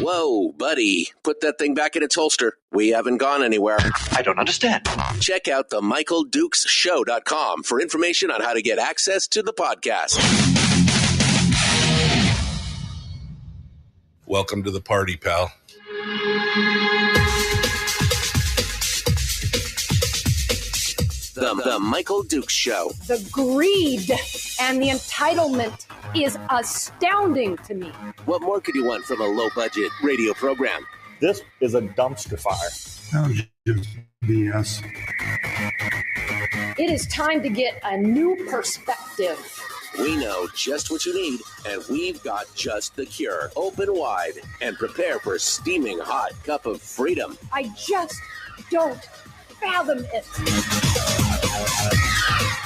Whoa, buddy. Put that thing back in its holster. We haven't gone anywhere. I don't understand. Check out the MichaelDukesShow.com for information on how to get access to the podcast. Welcome to the party, pal. The Michael Dukes Show. The greed and the entitlement is astounding to me. What more could you want from a low-budget radio program? This is a dumpster fire. That was just BS. It is time to get a new perspective. We know just what you need, and we've got just the cure. Open wide and prepare for a steaming hot cup of freedom. I just don't fathom it.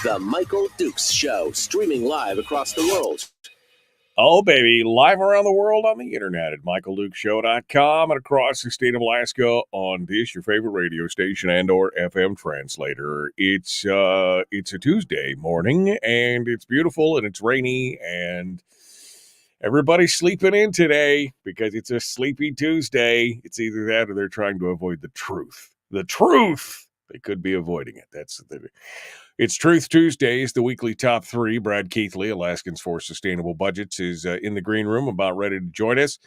The Michael Dukes Show, streaming live across the world. Oh, baby, live around the world on the internet at MichaelDukesShow.com and across the state of Alaska on this, your favorite radio station and or FM translator. It's a Tuesday morning, and it's beautiful, and it's rainy, and everybody's sleeping in today because it's a sleepy Tuesday. It's either that or they're trying to avoid the truth. The truth! They could be avoiding it. It's Truth Tuesdays, the weekly top three. Brad Keithley, Alaskans for Sustainable Budgets, is in the green room, about ready to join us.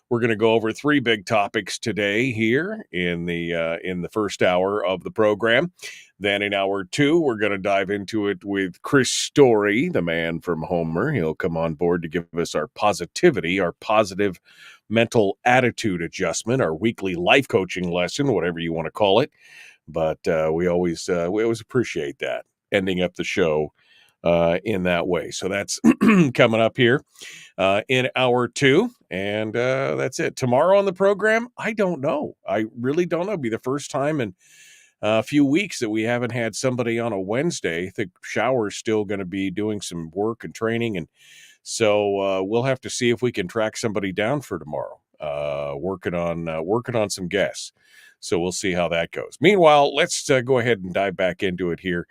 We're going to go over three big topics today here in the first hour of the program. Then in hour two, we're going to dive into it with Chris Story, the man from Homer. He'll come on board to give us our positivity, our positive mental attitude adjustment, our weekly life coaching lesson, whatever you want to call it. But we always appreciate that, ending up the show in that way. So that's coming up here in hour two, and that's it. Tomorrow on the program, I don't know. I really don't know. It'll be the first time in a few weeks that we haven't had somebody on a Wednesday. I think Shower's still going to be doing some work and training, and so we'll have to see if we can track somebody down for tomorrow. Working on some guests. So we'll see how that goes. Meanwhile, let's go ahead and dive back into it here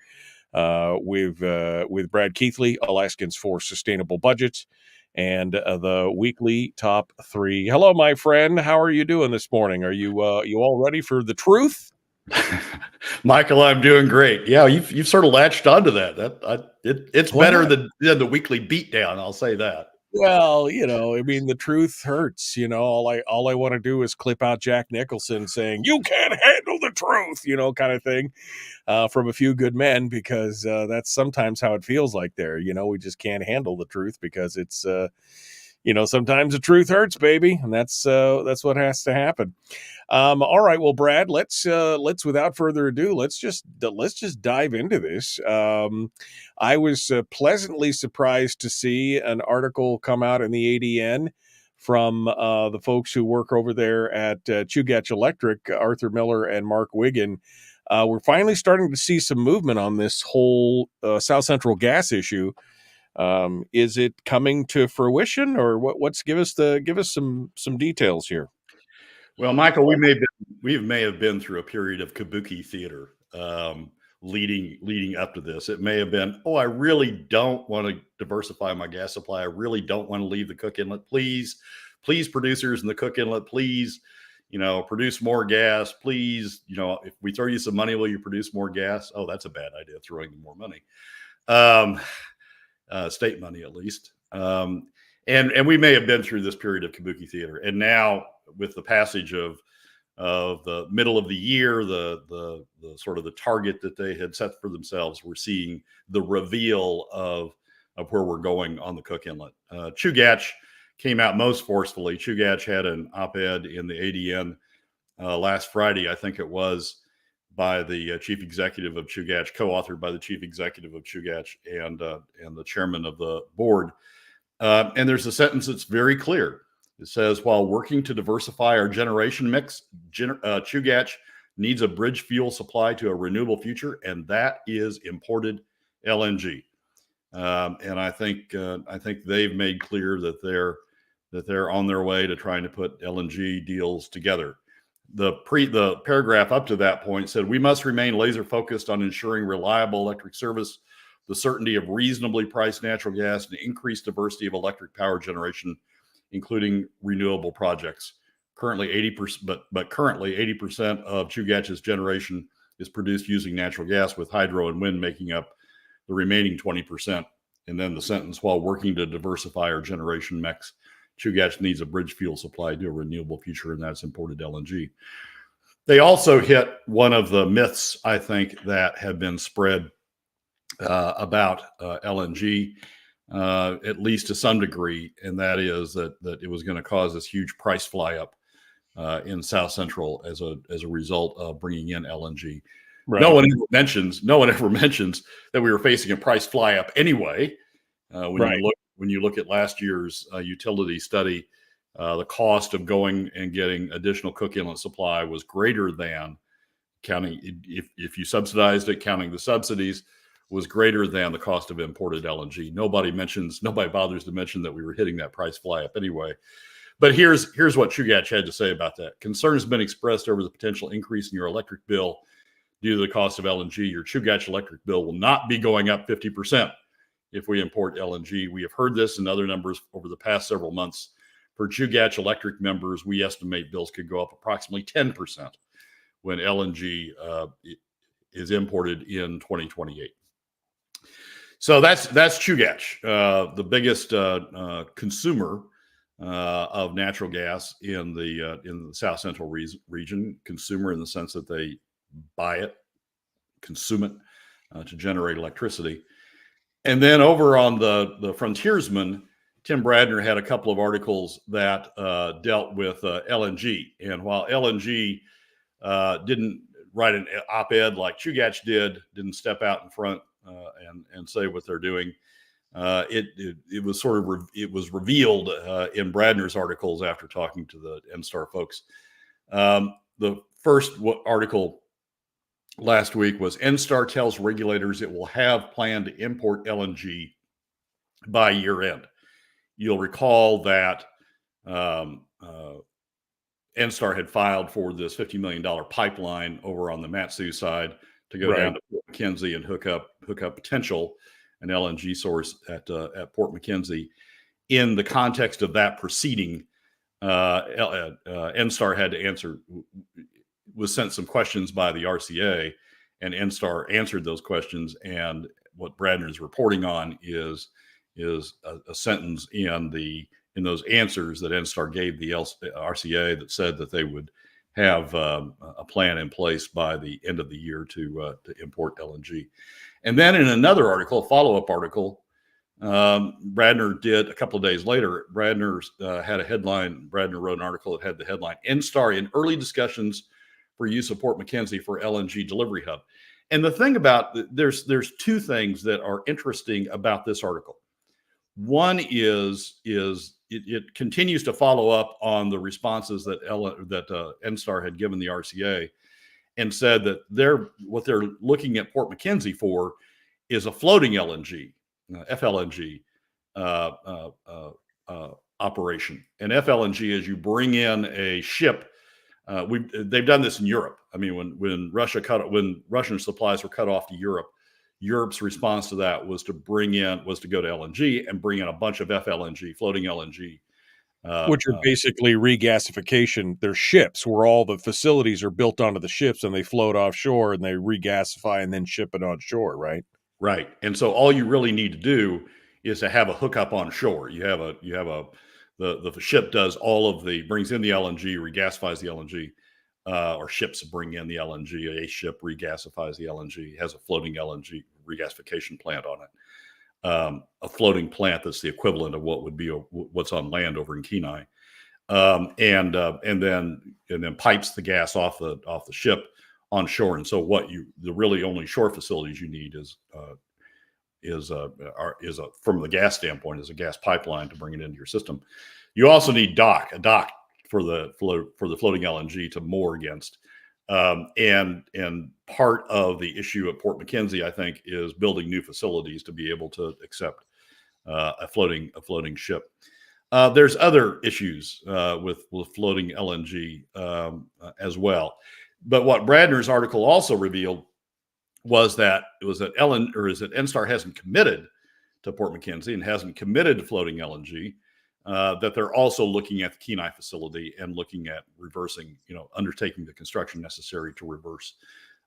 with Brad Keithley, Alaskans for Sustainable Budgets, and the weekly top three. Hello, my friend. How are you doing this morning? Are you all ready for the truth? Michael, I'm doing great. Yeah, you've sort of latched onto that. It's better than the weekly beatdown. I'll say that. Well, I mean, the truth hurts. All I want to do is clip out Jack Nicholson saying, "You can't handle the truth," kind of thing, from A Few Good Men, because that's sometimes how it feels like there. We just can't handle the truth because it's, sometimes the truth hurts, baby, and that's what has to happen. All right, well, Brad, let's without further ado, let's just dive into this. I was pleasantly surprised to see an article come out in the ADN from the folks who work over there at Chugach Electric, Arthur Miller and Mark Wiggin. We're finally starting to see some movement on this whole South Central gas issue. Is it coming to fruition, or give us some details here? Well, Michael, we may have been through a period of kabuki theater leading up to this. It may have been, I really don't want to diversify my gas supply. I really don't want to leave the Cook Inlet. Please, producers in the Cook Inlet, please, produce more gas. Please, if we throw you some money, will you produce more gas? Oh, that's a bad idea, throwing them more money. State money, at least. And we may have been through this period of kabuki theater. And now, with the passage of the middle of the year, the sort of the target that they had set for themselves, we're seeing the reveal of where we're going on the Cook Inlet. Chugach came out most forcefully. Chugach had an op-ed in the ADN last Friday, I think it was, by the chief executive of Chugach, co-authored by the chief executive of Chugach and the chairman of the board. And there's a sentence that's very clear. It says, while working to diversify our generation mix, Chugach needs a bridge fuel supply to a renewable future, and that is imported LNG. And I think they've made clear that they're on their way to trying to put LNG deals together. The paragraph up to that point said, we must remain laser focused on ensuring reliable electric service, the certainty of reasonably priced natural gas, and increased diversity of electric power generation, including renewable projects. currently 80%, but currently 80% of Chugach's generation is produced using natural gas, with hydro and wind making up the remaining 20%. And then the sentence, while working to diversify our generation mix, Chugach needs a bridge fuel supply to a renewable future, and that's imported LNG. They also hit one of the myths, I think, that have been spread about LNG, at least to some degree, and that is that it was going to cause this huge price fly up in South Central as a result of bringing in LNG. Right. No one ever mentions that we were facing a price fly up anyway. When you look at last year's utility study, the cost of going and getting additional Cook Inlet supply was greater than, counting if you subsidized it, counting the subsidies, was greater than the cost of imported LNG. Nobody bothers to mention that we were hitting that price fly up anyway. But here's what Chugach had to say about that. Concern has been expressed over the potential increase in your electric bill due to the cost of LNG. Your Chugach electric bill will not be going up 50% if we import LNG. We have heard this in other numbers over the past several months. For Chugach electric members, we estimate bills could go up approximately 10% when LNG is imported in 2028. So that's Chugach, the biggest consumer of natural gas in the South Central region. Consumer in the sense that they buy it, consume it to generate electricity. And then over on the frontiersman, Tim Bradner had a couple of articles that dealt with LNG. And while LNG didn't write an op-ed like Chugach didn't step out in front and say what they're doing, it was revealed in Bradner's articles after talking to the NSTAR folks. The first article last week was NSTAR tells regulators it will have planned to import LNG by year end. You'll recall that NSTAR had filed for this $50 million pipeline over on the Matsu side to go down to Port McKenzie and hook up potential an LNG source at Port McKenzie. In the context of that proceeding, NSTAR had to was sent some questions by the RCA, and NSTAR answered those questions. And what Bradner is reporting on is a sentence in those answers that NSTAR gave the RCA that said that they would have a plan in place by the end of the year to import LNG. And then in another article, a follow-up article, Bradner did a couple of days later. Bradner had a headline. Bradner wrote an article that had the headline, NSTAR in early discussions for use of Port McKenzie for LNG delivery hub. And the thing about, there's two things that are interesting about this article. One is it continues to follow up on the responses that NSTAR had given the RCA, and said that what they're looking at Port McKenzie for is a floating LNG, FLNG operation. And FLNG is you bring in a ship. They've done this in Europe. I mean, when Russian supplies were cut off to Europe, Europe's response to that was to go to LNG and bring in a bunch of FLNG, floating LNG. Which are basically regasification. They're ships where all the facilities are built onto the ships and they float offshore and they regasify and then ship it on shore, right? Right. And so all you really need to do is to have a hookup on shore. The ship brings in the LNG, regasifies the LNG, or ships bring in the LNG. A ship regasifies the LNG, has a floating LNG regasification plant on it. A floating plant that's the equivalent of what would be what's on land over in Kenai, and then pipes the gas off the ship on shore. And so the really only shore facilities you need is from the gas standpoint, is a gas pipeline to bring it into your system. You also need a dock for the floating LNG to moor against. And part of the issue at Port McKenzie, I think, is building new facilities to be able to accept a floating ship. There's other issues with floating LNG as well. But what Bradner's article also revealed was that NSTAR hasn't committed to Port McKenzie and hasn't committed to floating LNG. that they're also looking at the Kenai facility and looking at reversing, undertaking the construction necessary to reverse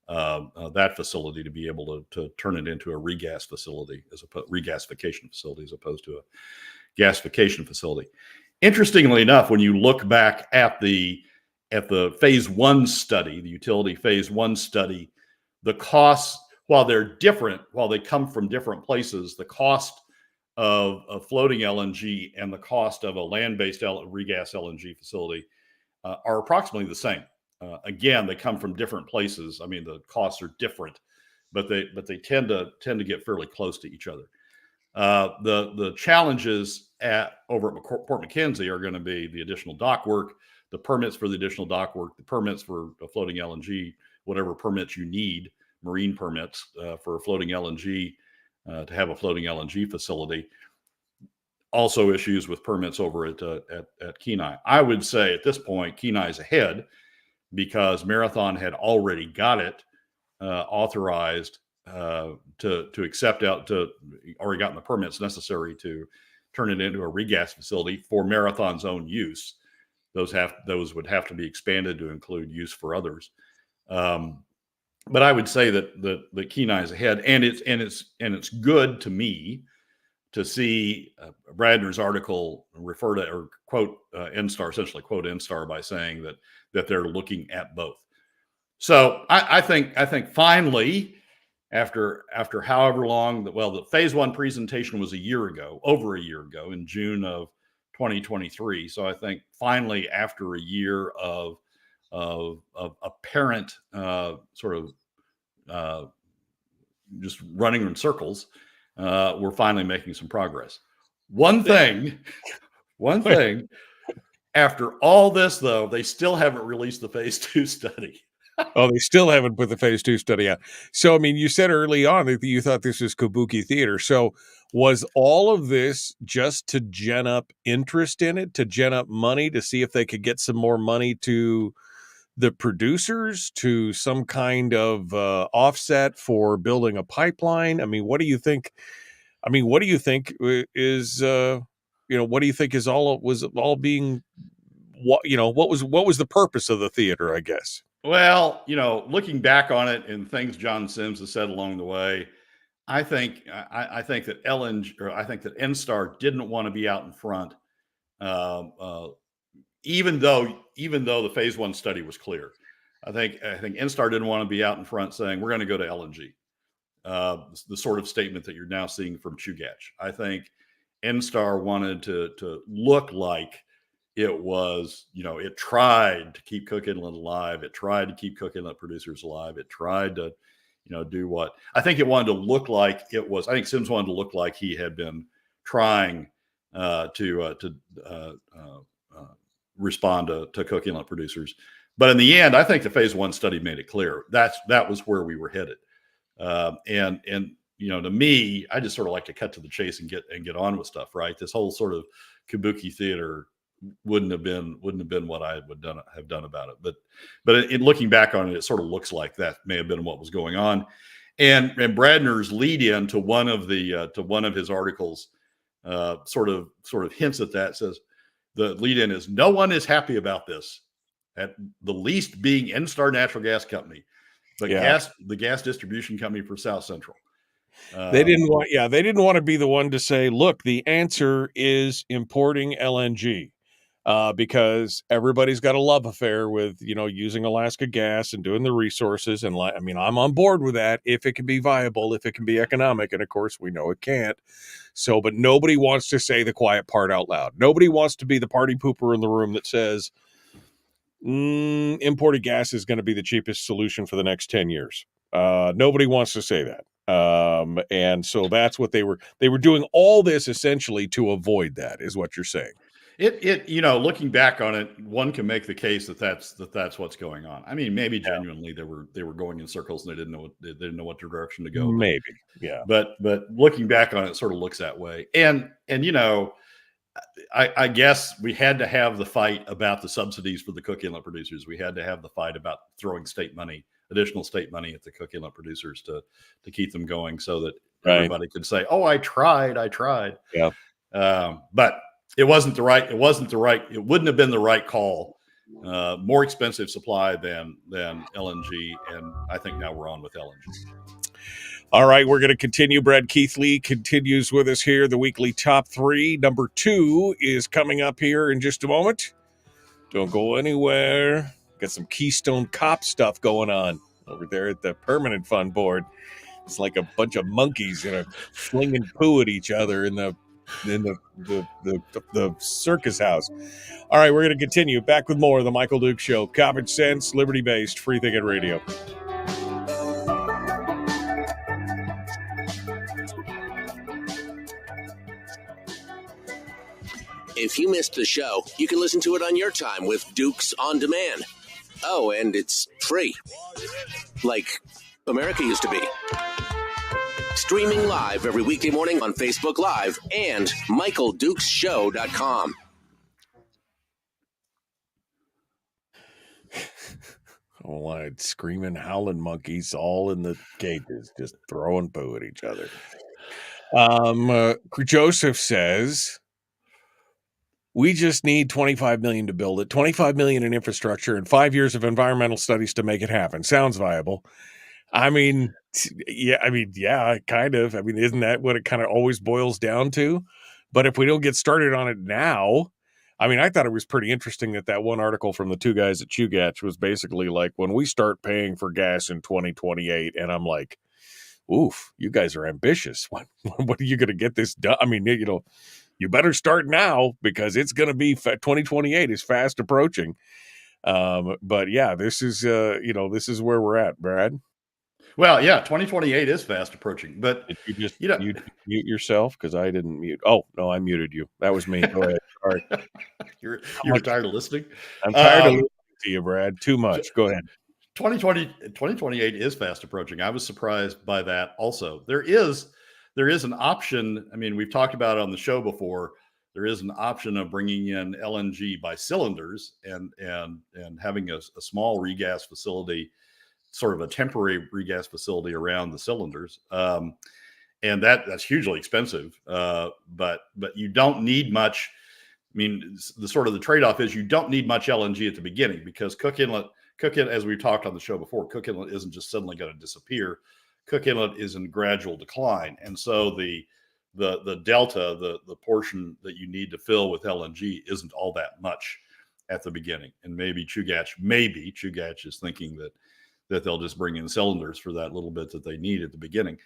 that facility to be able to turn it into a regas facility, regasification facility, as opposed to a gasification facility. Interestingly enough, when you look back at the phase one study, the utility phase one study, the costs, while they're different, while they come from different places, the cost of floating LNG and the cost of a land-based regas LNG facility are approximately the same. Again, they come from different places. I mean, the costs are different, but they tend to get fairly close to each other. The challenges over at Port McKenzie are going to be the additional dock work, the permits for the additional dock work, the permits for a floating LNG, whatever permits you need, marine permits for a floating LNG, to have a floating LNG facility. Also issues with permits over at Kenai. I would say at this point, Kenai's ahead because Marathon had already got it authorized to accept already gotten the permits necessary to turn it into a regas facility for Marathon's own use. Those would have to be expanded to include use for others. But I would say that Kenai is ahead, and it's good to me to see Bradner's article refer to or quote NSTAR, essentially quote NSTAR by saying that they're looking at both. So I think finally, after however long, the phase one presentation was over a year ago in June of 2023. So I think finally, after a year of apparent sort of just running in circles, we're finally making some progress. One thing, after all this, though, they still haven't released the phase two study. Oh, they still haven't put the phase two study out. So, I mean, you said early on that you thought this was kabuki theater. So was all of this just to gen up interest in it, to gen up money, to see if they could get some more money to the producers, to some kind of offset for building a pipeline? I mean, what do you think? I mean, what do you think is, what do you think is all being, what was the purpose of the theater, I guess? Well, looking back on it and things John Sims has said along the way, I think that NSTAR didn't want to be out in front, even though the phase one study was clear. I think NSTAR didn't want to be out in front saying we're going to go to LNG. The sort of statement that you're now seeing from Chugach. I think NSTAR wanted to look like it was, it tried to keep Cook Inlet alive. It tried to keep Cook Inlet producers alive. It tried to, do what I think it wanted to look like it was. I think Sims wanted to look like he had been trying to respond to Cook Inlet producers. But in the end, I think the phase one study made it clear that was where we were headed. And to me, I just sort of like to cut to the chase and get on with stuff, right? This whole sort of kabuki theater wouldn't have been what I would have done about it. But in looking back on it, it sort of looks like that may have been what was going on. And Bradner's lead in to one of his articles sort of hints at that. Says the lead in is no one is happy about this, at the least being NSTAR Natural Gas Company, the gas distribution company for South Central. They didn't want to be the one to say, look, the answer is importing LNG. Because everybody's got a love affair with, using Alaska gas and doing the resources. And I'm on board with that if it can be viable, if it can be economic. And of course, we know it can't. So, but nobody wants to say the quiet part out loud. Nobody wants to be the party pooper in the room that says imported gas is going to be the cheapest solution for the next 10 years. Nobody wants to say that. And so that's what they were doing all this essentially to avoid that, is what you're saying. Looking back on it, one can make the case that's what's going on. I mean, maybe genuinely they were going in circles and they didn't know what direction to go. Maybe, yeah. But looking back on it, sort of looks that way. And I guess we had to have the fight about the subsidies for the Cook Inlet producers. We had to have the fight about throwing additional state money at the Cook Inlet producers to keep them going, so that everybody could say, "Oh, I tried." Yeah. But It wouldn't have been the right call. More expensive supply than LNG, and I think now we're on with LNG. All right, we're going to continue. Brad Keithley continues with us here, the weekly top 3. Number 2 is coming up here in just a moment. Don't go anywhere. Got some Keystone Cop stuff going on over there at the Permanent Fund Board. It's like a bunch of monkeys, flinging poo at each other in the circus house. All right, we're going to continue. Back with more of the Michael Duke Show. Common sense, liberty-based, free thinking radio. If you missed the show, you can listen to it on your time with Dukes On Demand. Oh, and it's free. Like America used to be. Streaming live every weekday morning on Facebook Live and MichaelDukesShow.com. Oh, screaming, howling monkeys all in the cages, just throwing poo at each other. Joseph says, we just need $25 million to build it, $25 million in infrastructure, and 5 years of environmental studies to make it happen. Sounds viable. Yeah, kind of. Isn't that what it kind of always boils down to? But if we don't get started on it now, I thought it was pretty interesting that one article from the two guys at Chugach was basically like, when we start paying for gas in 2028, and I'm like, oof, you guys are ambitious. What are you going to get this done? You better start now because it's going to be 2028 is fast approaching. But yeah, this is where we're at, Brad. Well, yeah, 2028 is fast approaching, but did you just mute yourself? Because I didn't mute. Oh no, I muted you. That was me. Go ahead. Sorry. You're tired of listening? I'm tired of listening to you, Brad. Too much. Go ahead. 2028 is fast approaching. I was surprised by that also. There is an option. We've talked about it on the show before. There is an option of bringing in LNG by cylinders and having a small regas facility, sort of a temporary regas facility around the cylinders. And that's hugely expensive. But you don't need much. The trade-off is you don't need much LNG at the beginning, because Cook Inlet, as we talked on the show before, Cook Inlet isn't just suddenly going to disappear. Cook Inlet is in gradual decline. And so the delta, the portion that you need to fill with LNG isn't all that much at the beginning. And maybe Chugach is thinking that they'll just bring in cylinders for that little bit that they need at the beginning.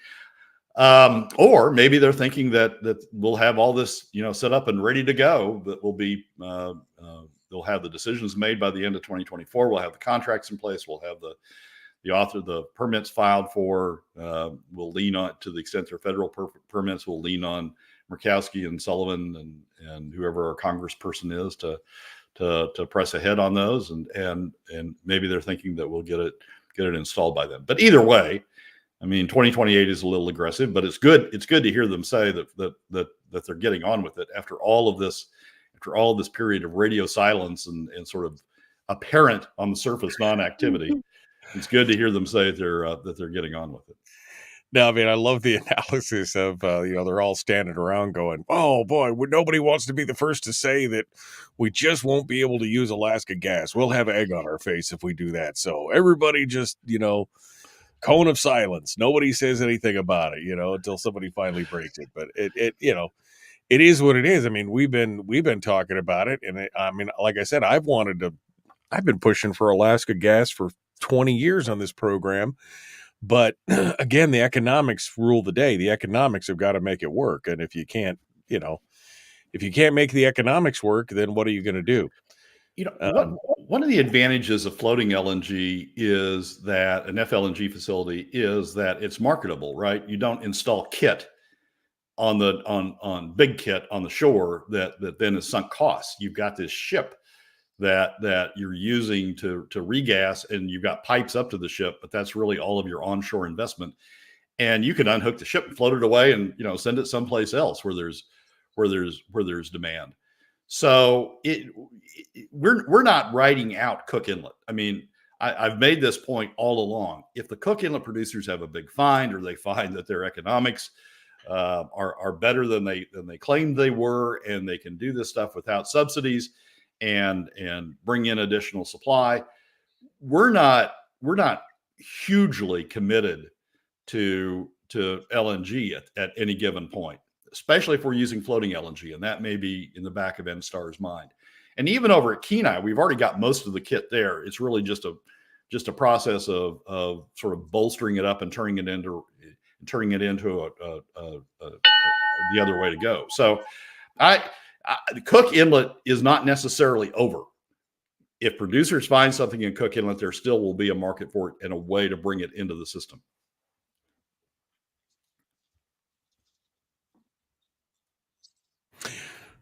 Or maybe they're thinking that we'll have all this, set up and ready to go, that will be, they'll have the decisions made by the end of 2024. We'll have the contracts in place. We'll have the permits filed for. We'll lean on, to the extent they're federal permits, we'll lean on Murkowski and Sullivan and whoever our congressperson is to press ahead on those. And maybe they're thinking that we'll get it installed by then. But either way, 2028 is a little aggressive, but it's good. It's good to hear them say that they're getting on with it after all of this period of radio silence and sort of apparent on the surface non-activity. It's good to hear them say that they're getting on with it. No, I love the analysis of, they're all standing around going, oh boy, nobody wants to be the first to say that we just won't be able to use Alaska gas. We'll have egg on our face if we do that. So everybody just, cone of silence. Nobody says anything about it, until somebody finally breaks it. But it is what it is. We've been talking about it. And like I said, I've been pushing for Alaska gas for 20 years on this program. But again, the economics rule the day. The economics have got to make it work. And if you can't make the economics work, then what are you going to do? One of the advantages of floating LNG is that an FLNG facility is that it's marketable, right? You don't install kit on big kit on the shore that then is sunk costs. You've got this ship that you're using to regas, and you've got pipes up to the ship, but that's really all of your onshore investment. And you can unhook the ship and float it away and send it someplace else where there's demand. So we're not writing out Cook Inlet. I've made this point all along. If the Cook Inlet producers have a big find, or they find that their economics are better than they claimed they were, and they can do this stuff without subsidies and bring in additional supply. We're not hugely committed to LNG at any given point, especially if we're using floating LNG, and that may be in the back of NSTAR's mind. And even over at Kenai, we've already got most of the kit there. It's really just a process of sort of bolstering it up and turning it into the other way to go. So Cook Inlet is not necessarily over. If producers find something in Cook Inlet, there still will be a market for it and a way to bring it into the system.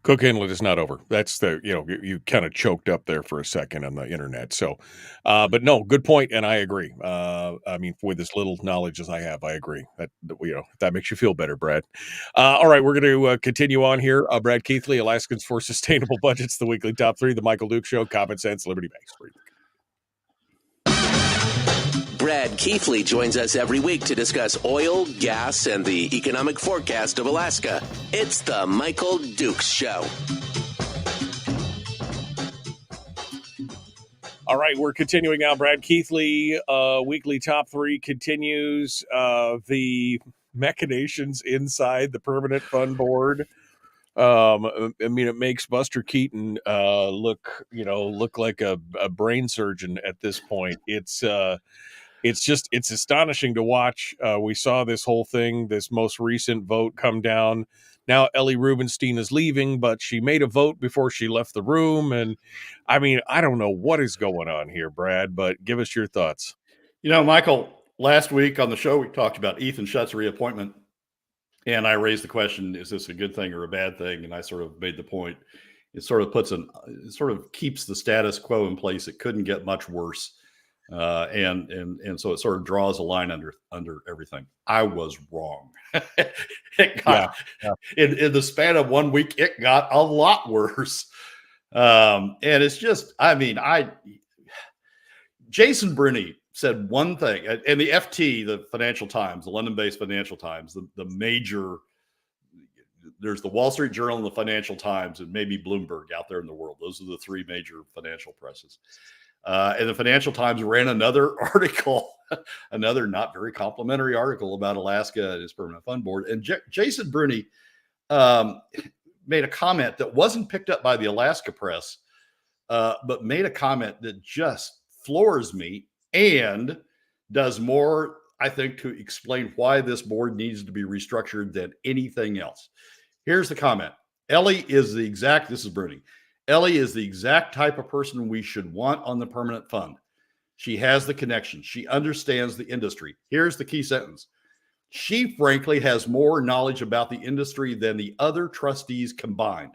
Cook Inlet is not over. That's you kind of choked up there for a second on the internet. So, but no, good point, and I agree. I mean, with as little knowledge as I have, I agree. That makes you feel better, Brad. All right, we're going to continue on here. Brad Keithley, Alaskans for Sustainable Budgets, the weekly top 3, the Michael Duke Show, Common Sense, Liberty Bank Street. Brad Keithley joins us every week to discuss oil, gas, and the economic forecast of Alaska. It's the Michael Dukes Show. All right, we're continuing now. Brad Keithley, weekly top 3 continues. The machinations inside the Permanent Fund Board. I mean, it makes Buster Keaton look like a brain surgeon at this point. It's astonishing to watch. We saw this whole thing, this most recent vote come down. Now Ellie Rubenstein is leaving, but she made a vote before she left the room. And I mean, I don't know what is going on here, Brad, but give us your thoughts. Michael, last week on the show, we talked about Ethan Schutt's reappointment. And I raised the question, is this a good thing or a bad thing? And I sort of made the point, it sort of keeps the status quo in place. It couldn't get much worse. And so it sort of draws a line under everything. I was wrong. In the span of 1 week, it got a lot worse. And it's just, Jason Bruni said one thing, and the FT, the Financial Times, the London-based Financial Times, the major, there's the Wall Street Journal and the Financial Times, and maybe Bloomberg out there in the world. Those are the 3 major financial presses. And the Financial Times ran another article, another not very complimentary article about Alaska and its Permanent Fund Board. And Jason Bruni made a comment that wasn't picked up by the Alaska press, but made a comment that just floors me and does more, I think, to explain why this board needs to be restructured than anything else. Here's the comment. This is Bruni. Ellie is the exact type of person we should want on the permanent fund. She has the connection. She understands the industry. Here's the key sentence. She, frankly, has more knowledge about the industry than the other trustees combined,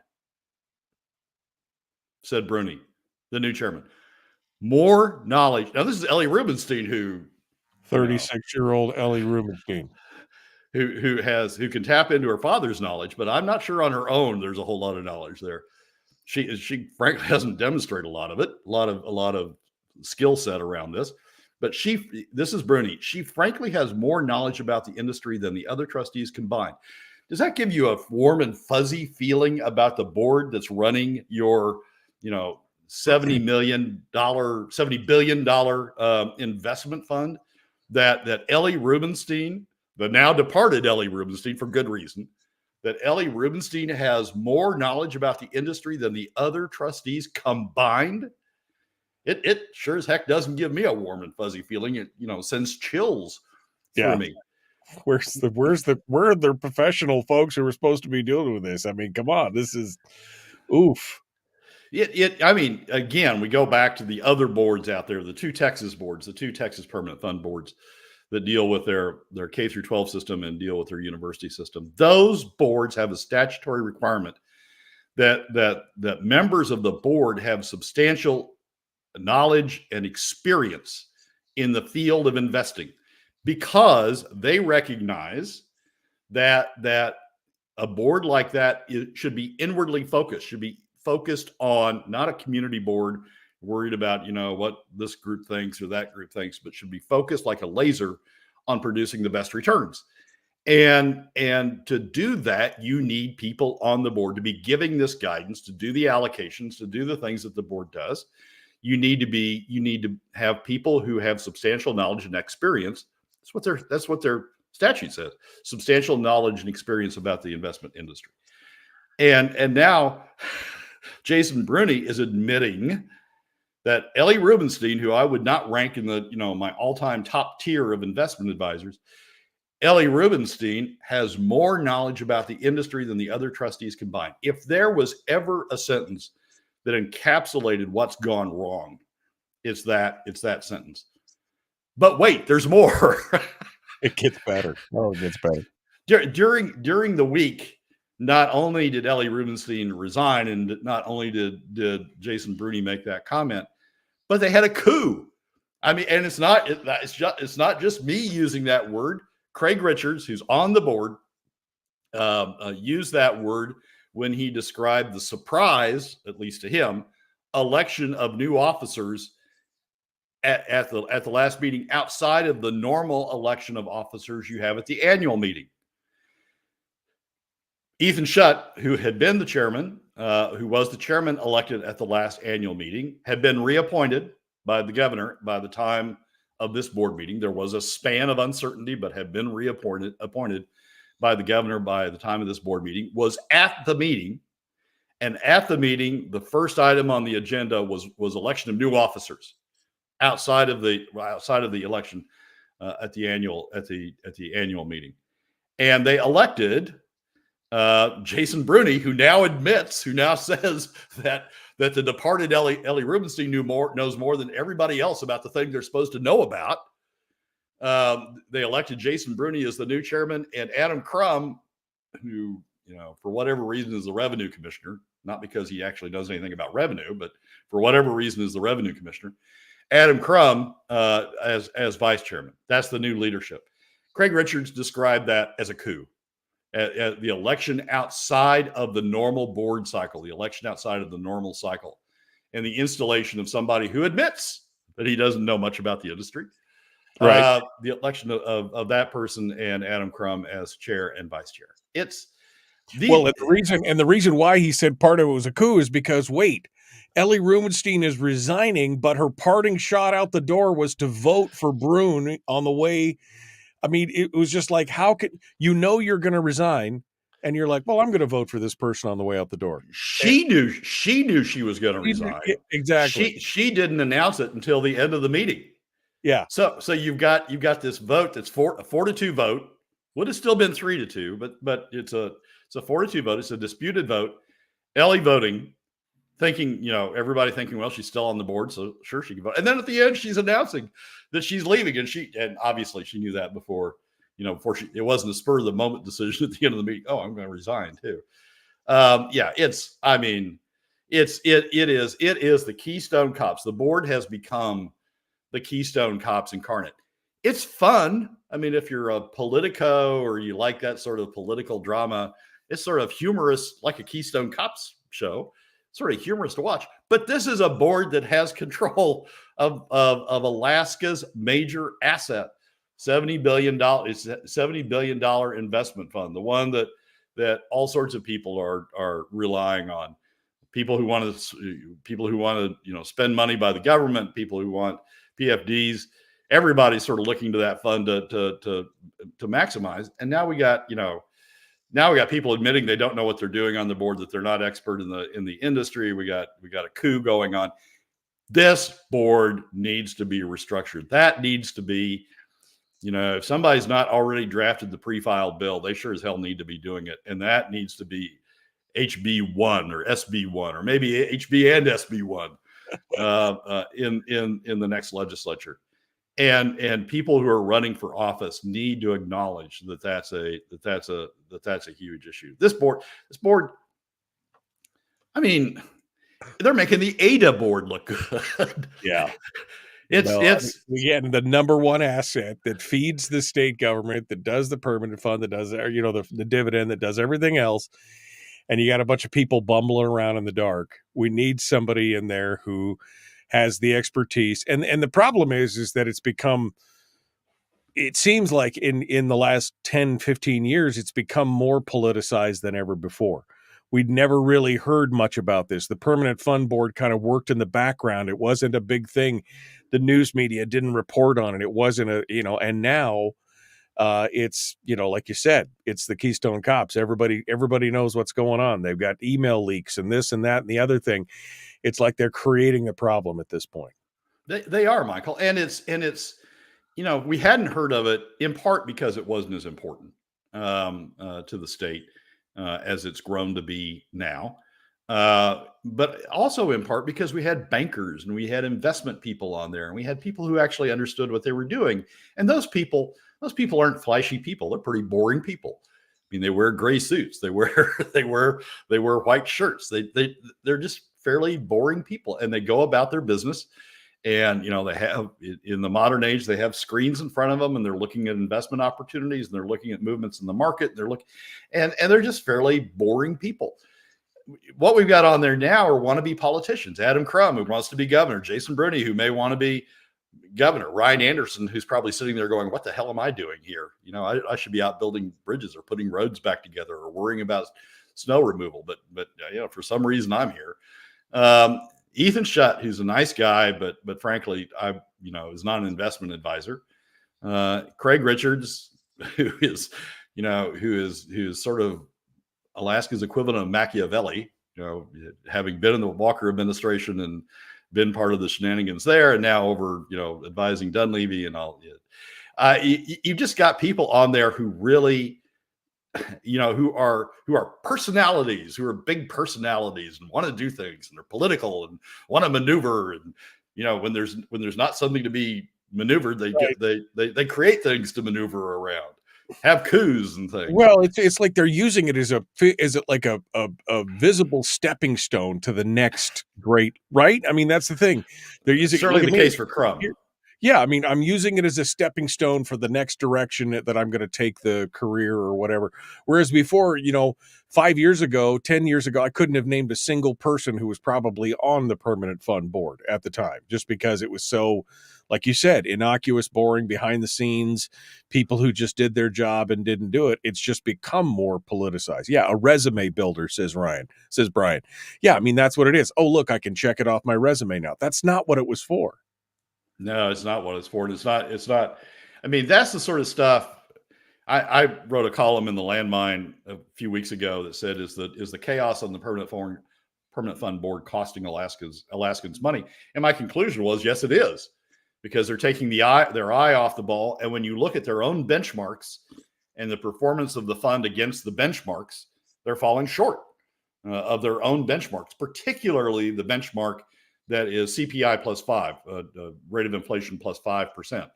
said Bruni, the new chairman. More knowledge. Now, this is Ellie Rubenstein, who 36-year-old Ellie Rubenstein, who can tap into her father's knowledge, but I'm not sure on her own there's a whole lot of knowledge there. She frankly hasn't demonstrated a lot of it, a lot of skill set around this. But this is Bruni. She frankly has more knowledge about the industry than the other trustees combined. Does that give you a warm and fuzzy feeling about the board that's running your, $70 billion investment fund that Ellie Rubenstein, the now departed Ellie Rubenstein for good reason, that Ellie Rubenstein has more knowledge about the industry than the other trustees combined? It sure as heck doesn't give me a warm and fuzzy feeling. It sends chills through me. Where are the professional folks who are supposed to be dealing with this? I mean, come on, this is oof. Again, we go back to the other boards out there, the 2 Texas boards, the 2 Texas Permanent Fund boards that deal with their K through 12 system and deal with their university system. Those boards have a statutory requirement that members of the board have substantial knowledge and experience in the field of investing, because they recognize that a board like that should be inwardly focused, should be focused on not a community board worried about, what this group thinks or that group thinks, but should be focused like a laser on producing the best returns. And to do that, you need people on the board to be giving this guidance, to do the allocations, to do the things that the board does. You need to have people who have substantial knowledge and experience. That's what their statute says. Substantial knowledge and experience about the investment industry. And now Jason Bruni is admitting that Ellie Rubenstein, who I would not rank in the, my all-time top tier of investment advisors, Ellie Rubenstein has more knowledge about the industry than the other trustees combined. If there was ever a sentence that encapsulated what's gone wrong, it's that sentence. But wait, there's more. It gets better. Oh, it gets better. During the week, not only did Ellie Rubenstein resign, and not only did Jason Bruni make that comment, but they had a coup. I mean, and it's not just me using that word. Craig Richards, who's on the board, used that word when he described the surprise, at least to him, election of new officers at the last meeting outside of the normal election of officers you have at the annual meeting. Ethan Schutt, who had been the chairman, who was the chairman elected at the last annual meeting, had been reappointed by the governor by the time of this board meeting. There was a span of uncertainty, but had been appointed by the governor by the time of this board meeting, was at the meeting. And at the meeting, the first item on the agenda was election of new officers outside of the election at the annual meeting. And they elected Jason Bruni, who now says that the departed Ellie Rubenstein knows more than everybody else about the thing they're supposed to know about. They elected Jason Bruni as the new chairman, and Adam Crum, who, for whatever reason is the revenue commissioner, not because he actually knows anything about revenue, but for whatever reason is the revenue commissioner, Adam Crum as vice chairman. That's the new leadership. Craig Richards described that as a coup. The election outside of the normal board cycle, the election outside of the normal cycle, and the installation of somebody who admits that he doesn't know much about the industry. Right. The election of that person and Adam Crum as chair and vice chair. The reason why he said part of it was a coup is because, Ellie Rubenstein is resigning, but her parting shot out the door was to vote for Brune on the way. I mean, it was just like, how could you're going to resign, and you're like, well, I'm going to vote for this person on the way out the door. She knew she was going to resign. Exactly. She didn't announce it until the end of the meeting. Yeah. So you've got this vote that's a 4-2 vote. Would have still been 3-2, but it's a 4-2 vote. It's a disputed vote. Ellie voting, thinking, everybody thinking, well, she's still on the board, so sure she can vote. And then at the end, she's announcing that she's leaving, and obviously she knew that before it wasn't a spur of the moment decision at the end of the meeting. Oh, I'm going to resign too. It is the Keystone Cops. The board has become the Keystone Cops incarnate. It's fun. I mean, if you're a Politico or you like that sort of political drama, it's sort of humorous, like a Keystone Cops show. Sort of humorous to watch. But this is a board that has control of Alaska's major asset, $70 billion investment fund, the one that all sorts of people are relying on. People who want to spend money by the government, people who want PFDs, everybody's sort of looking to that fund to maximize. And now we got people admitting they don't know what they're doing on the board, that they're not expert in the industry. We got a coup going on. This board needs to be restructured. That needs to be, if somebody's not already drafted the pre-filed bill, they sure as hell need to be doing it. And that needs to be HB1 or SB1, or maybe HB and SB1 in the next legislature. And people who are running for office need to acknowledge that's a huge issue. This board, I mean, they're making the ADA board look good. Yeah. It's the number one asset that feeds the state government, that does the permanent fund, that does the dividend, that does everything else. And you got a bunch of people bumbling around in the dark. We need somebody in there who has the expertise. And the problem is that it's become it seems like in the last 10, 15 years, it's become more politicized than ever before. We'd never really heard much about this. The Permanent Fund Board kind of worked in the background. It wasn't a big thing. The news media didn't report on it. It wasn't and now it's, like you said, it's the Keystone Cops. Everybody knows what's going on. They've got email leaks and this and that and the other thing. It's like they're creating a problem at this point. They are, Michael. And it's, we hadn't heard of it in part because it wasn't as important to the state as it's grown to be now. But also in part because we had bankers and we had investment people on there and we had people who actually understood what they were doing. And those people aren't flashy people. They're pretty boring people. I mean, they wear gray suits. They wear white shirts. They're just fairly boring people, and they go about their business. And, they have, in the modern age, they have screens in front of them and they're looking at investment opportunities and they're looking at movements in the market. And they're just fairly boring people. What we've got on there now are wannabe politicians. Adam Crum, who wants to be governor, Jason Bruni, who may want to be governor, Ryan Anderson, who's probably sitting there going, what the hell am I doing here? I should be out building bridges or putting roads back together or worrying about snow removal. But for some reason I'm here. Ethan Schutt, who's a nice guy, but frankly, is not an investment advisor. Craig Richards, who is sort of Alaska's equivalent of Machiavelli, having been in the Walker administration and been part of the shenanigans there, and now over, advising Dunleavy and all. You've just got people on there who really, who are personalities, who are big personalities and want to do things and they're political and want to maneuver. And, when there's not something to be maneuvered, they create things to maneuver around, have coups and things. Well, it's like they're using it as a visible stepping stone to the next great, right? I mean, that's the thing. They're using certainly the case for Crum. Yeah, I mean, I'm using it as a stepping stone for the next direction that I'm going to take the career or whatever. Whereas before, 5 years ago, 10 years ago, I couldn't have named a single person who was probably on the Permanent Fund Board at the time, just because it was so, like you said, innocuous, boring, behind the scenes, people who just did their job and didn't do it. It's just become more politicized. Yeah, a resume builder, says Brian. Yeah, I mean, that's what it is. Oh, look, I can check it off my resume now. That's not what it was for. No, it's not what it's for. It's not. I mean, that's the sort of stuff. I wrote a column in the Landmine a few weeks ago that said, is the chaos on the Permanent Fund Board costing Alaskans money? And my conclusion was, yes, it is, because they're taking their eye off the ball. And when you look at their own benchmarks and the performance of the fund against the benchmarks, they're falling short of their own benchmarks, particularly the benchmark that is CPI plus 5, rate of inflation plus 5%,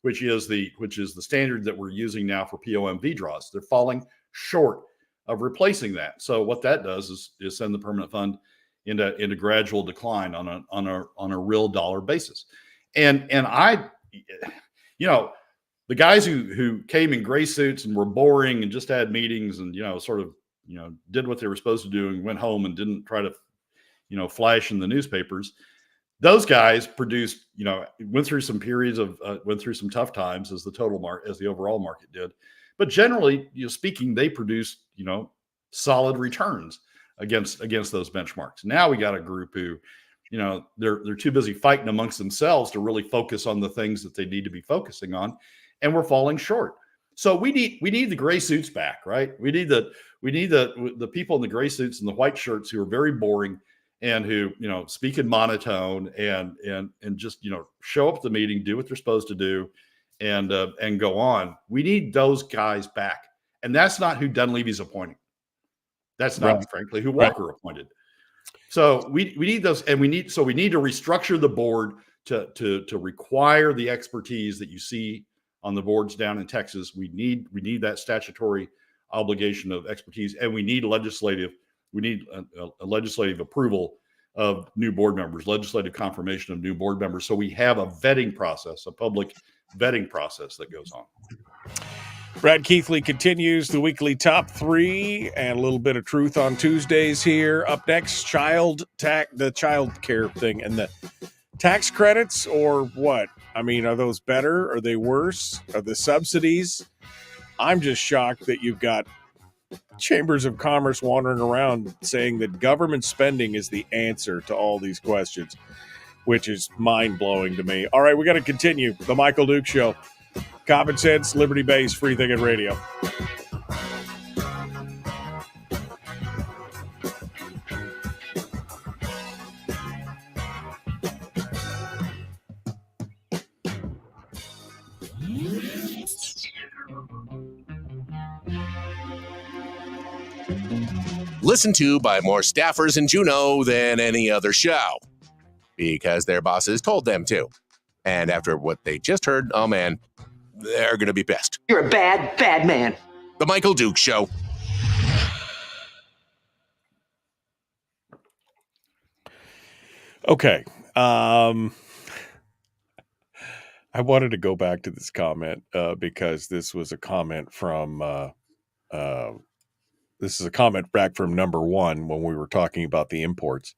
which is the standard that we're using now for POMV draws. They're falling short of replacing that. So what that does is send the permanent fund into gradual decline on a real dollar basis. And I, the guys who came in gray suits and were boring and just had meetings and did what they were supposed to do and went home and didn't try to flash in the newspapers. Those guys produced, went through some periods of, went through some tough times as the overall market did. But generally, speaking, they produced, solid returns against those benchmarks. Now we got a group who, they're too busy fighting amongst themselves to really focus on the things that they need to be focusing on, and we're falling short. So we need the gray suits back, right? We need the people in the gray suits and the white shirts who are very boring and who, speak in monotone and just, show up at the meeting, do what they're supposed to do and go on. We need those guys back. And that's not who Dunleavy's appointing. That's not, frankly, who Walker appointed. So we need those, and we need to restructure the board to require the expertise that you see on the boards down in Texas. We need that statutory obligation of expertise, and we need a legislative approval of new board members, legislative confirmation of new board members. So we have a vetting process, a public vetting process that goes on. Brad Keithley continues the weekly top 3 and a little bit of truth on Tuesdays here. Up next, the child care thing and tax credits or what? I mean, are those better? Are they worse? Are the subsidies? I'm just shocked that you've got chambers of commerce wandering around saying that government spending is the answer to all these questions, which is mind-blowing to me. All right, we got to continue. The Michael Duke Show. Common Sense, Liberty-Based, Free Thinking Radio. Listened to by more staffers in Juneau than any other show, because their bosses told them to. And after what they just heard, oh man, they're going to be pissed. You're a bad, bad man. The Michael Duke Show. Okay. I wanted to go back to this comment because this was a comment from this is a comment back from number one when we were talking about the imports.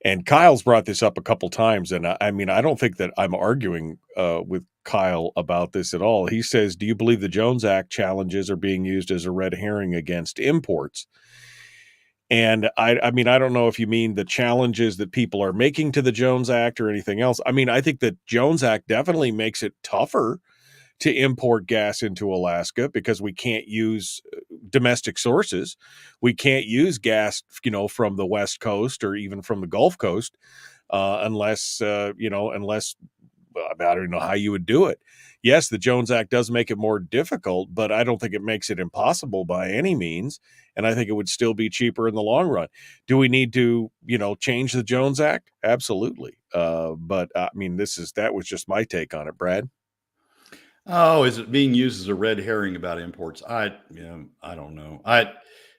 And Kyle's brought this up a couple times. And I mean, I don't think that I'm arguing with Kyle about this at all. He says, do you believe the Jones Act challenges are being used as a red herring against imports? And I mean, I don't know if you mean the challenges that people are making to the Jones Act or anything else. I mean, I think the Jones Act definitely makes it tougher to import gas into Alaska because we can't use domestic sources. We can't use gas, from the West Coast or even from the Gulf Coast unless I don't know how you would do it. Yes, the Jones Act does make it more difficult, but I don't think it makes it impossible by any means. And I think it would still be cheaper in the long run. Do we need to, change the Jones Act? Absolutely. But I mean, that was just my take on it, Brad. Oh, is it being used as a red herring about imports? I don't know.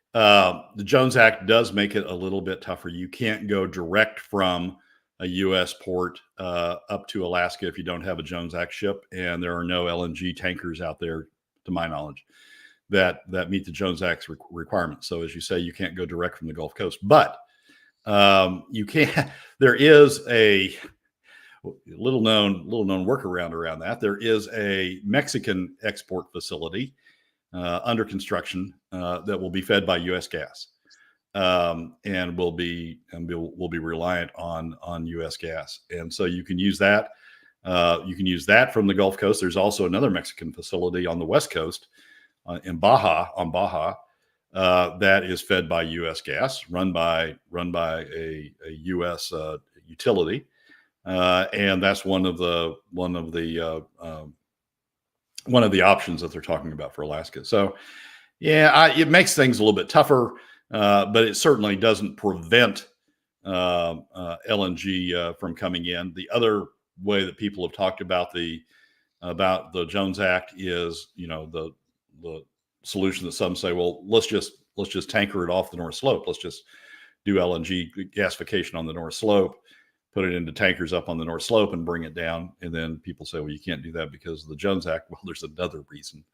The Jones Act does make it a little bit tougher. You can't go direct from a U.S. port up to Alaska if you don't have a Jones Act ship, and there are no LNG tankers out there, to my knowledge, that meet the Jones Act's requirements. So, as you say, you can't go direct from the Gulf Coast, but you can. There is a little known workaround around that. There is a Mexican export facility under construction that will be fed by U.S. gas, and will be reliant on U.S. gas. And so you can use that. You can use that from the Gulf Coast. There's also another Mexican facility on the West Coast in Baja that is fed by U.S. gas, run by a U.S. utility. And that's one of the options that they're talking about for Alaska. So, yeah, it makes things a little bit tougher, but it certainly doesn't prevent LNG from coming in. The other way that people have talked about the Jones Act is, the solution that some say, well, let's just tanker it off the North Slope. Let's just do LNG gasification on the North Slope, put it into tankers up on the North Slope and bring it down. And then people say, well, you can't do that because of the Jones Act. Well, there's another reason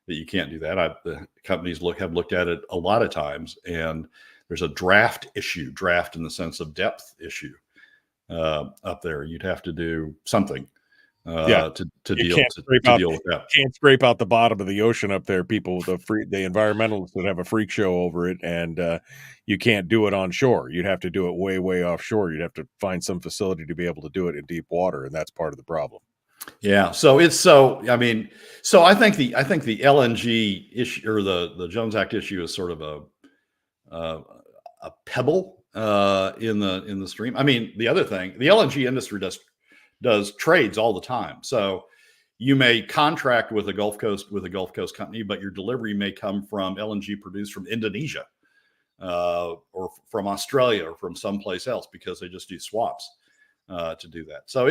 that you can't do that. The companies have looked at it a lot of times, and there's a draft in the sense of depth issue up there. You'd have to do something to deal with that. Can't scrape out the bottom of the ocean up there. People, the environmentalists would have a freak show over it, and you can't do it on shore. You'd have to do it way, way offshore. You'd have to find some facility to be able to do it in deep water, and that's part of the problem. Yeah. So I think the LNG issue or the Jones Act issue is sort of a pebble in the stream. I mean, the other thing, the LNG industry does trades all the time. So you may contract with a Gulf Coast company, but your delivery may come from LNG produced from Indonesia or from Australia or from someplace else because they just do swaps to do that. So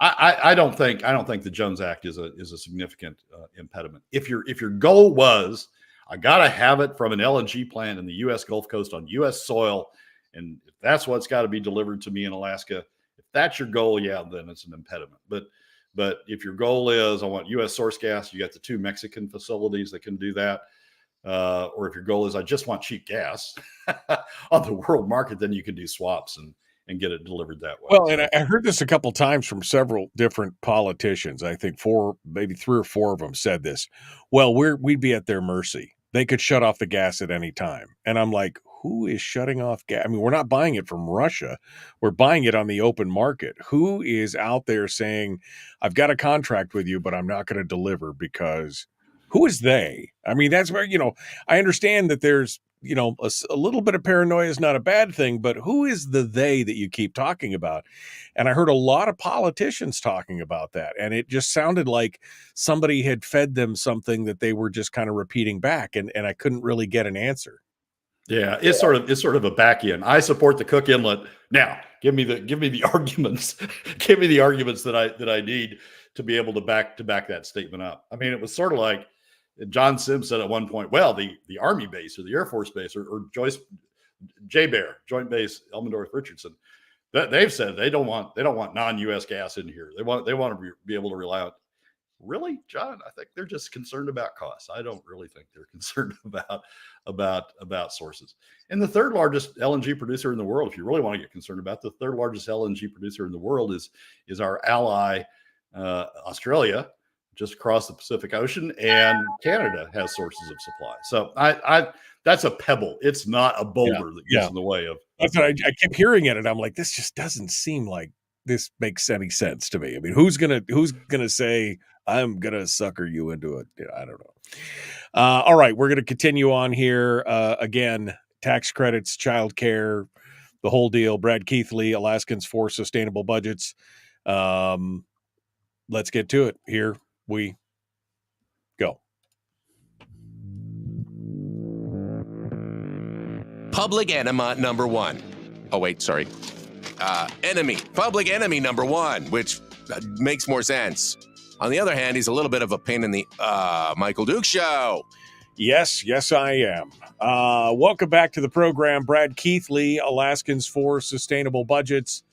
I don't think the Jones Act is a significant impediment. If your goal was, I gotta have it from an LNG plant in the U.S. Gulf Coast on U.S. soil, and if that's what's got to be delivered to me in Alaska, if that's your goal, yeah, then it's an impediment. But if your goal is, I want U.S. source gas, you got the two Mexican facilities that can do that. Or if your goal is, I just want cheap gas on the world market, then you can do swaps and get it delivered that way. Well, and I heard this a couple times from several different politicians. I think maybe 3 or 4 of them said this. Well, we'd be at their mercy. They could shut off the gas at any time. And I'm like, who is shutting off gas? I mean, we're not buying it from Russia. We're buying it on the open market. Who is out there saying, I've got a contract with you, but I'm not going to deliver because who is they? I mean, that's where, I understand that there's, a little bit of paranoia is not a bad thing, but who is the they that you keep talking about? And I heard a lot of politicians talking about that. And it just sounded like somebody had fed them something that they were just kind of repeating back. And I couldn't really get an answer. Yeah, it's sort of a back end. I support the Cook Inlet. Now, give me the arguments. Give me the arguments that I need to be able to back that statement up. I mean, it was sort of like John Sims said at one point, well, the Army base or the Air Force base or J-Bear, Joint Base Elmendorf Richardson, that they've said they don't want non-US gas in here. They want to be able to rely on. Really, John? I think they're just concerned about costs. I don't really think they're concerned about sources. And the third largest LNG producer in the world, if you really want to get concerned about, the third largest LNG producer in the world is our ally, Australia, just across the Pacific Ocean, and Canada has sources of supply. So I that's a pebble. It's not a boulder that gets in the way of. That's what I kept hearing it, and I'm like, this just doesn't seem like this makes any sense to me. I mean, who's gonna say I'm gonna sucker you into it? I don't know. All right, we're gonna continue on here. Again, tax credits, childcare, the whole deal. Brad Keithley, Alaskans for Sustainable Budgets. Let's get to it. Here we go. Public enema number 1. Oh, wait, sorry. Public enemy number 1, which makes more sense. On the other hand, he's a little bit of a pain in the Michael Duke Show. Yes, I am. Welcome back to the program. Brad Keithley, Alaskans for Sustainable Budgets,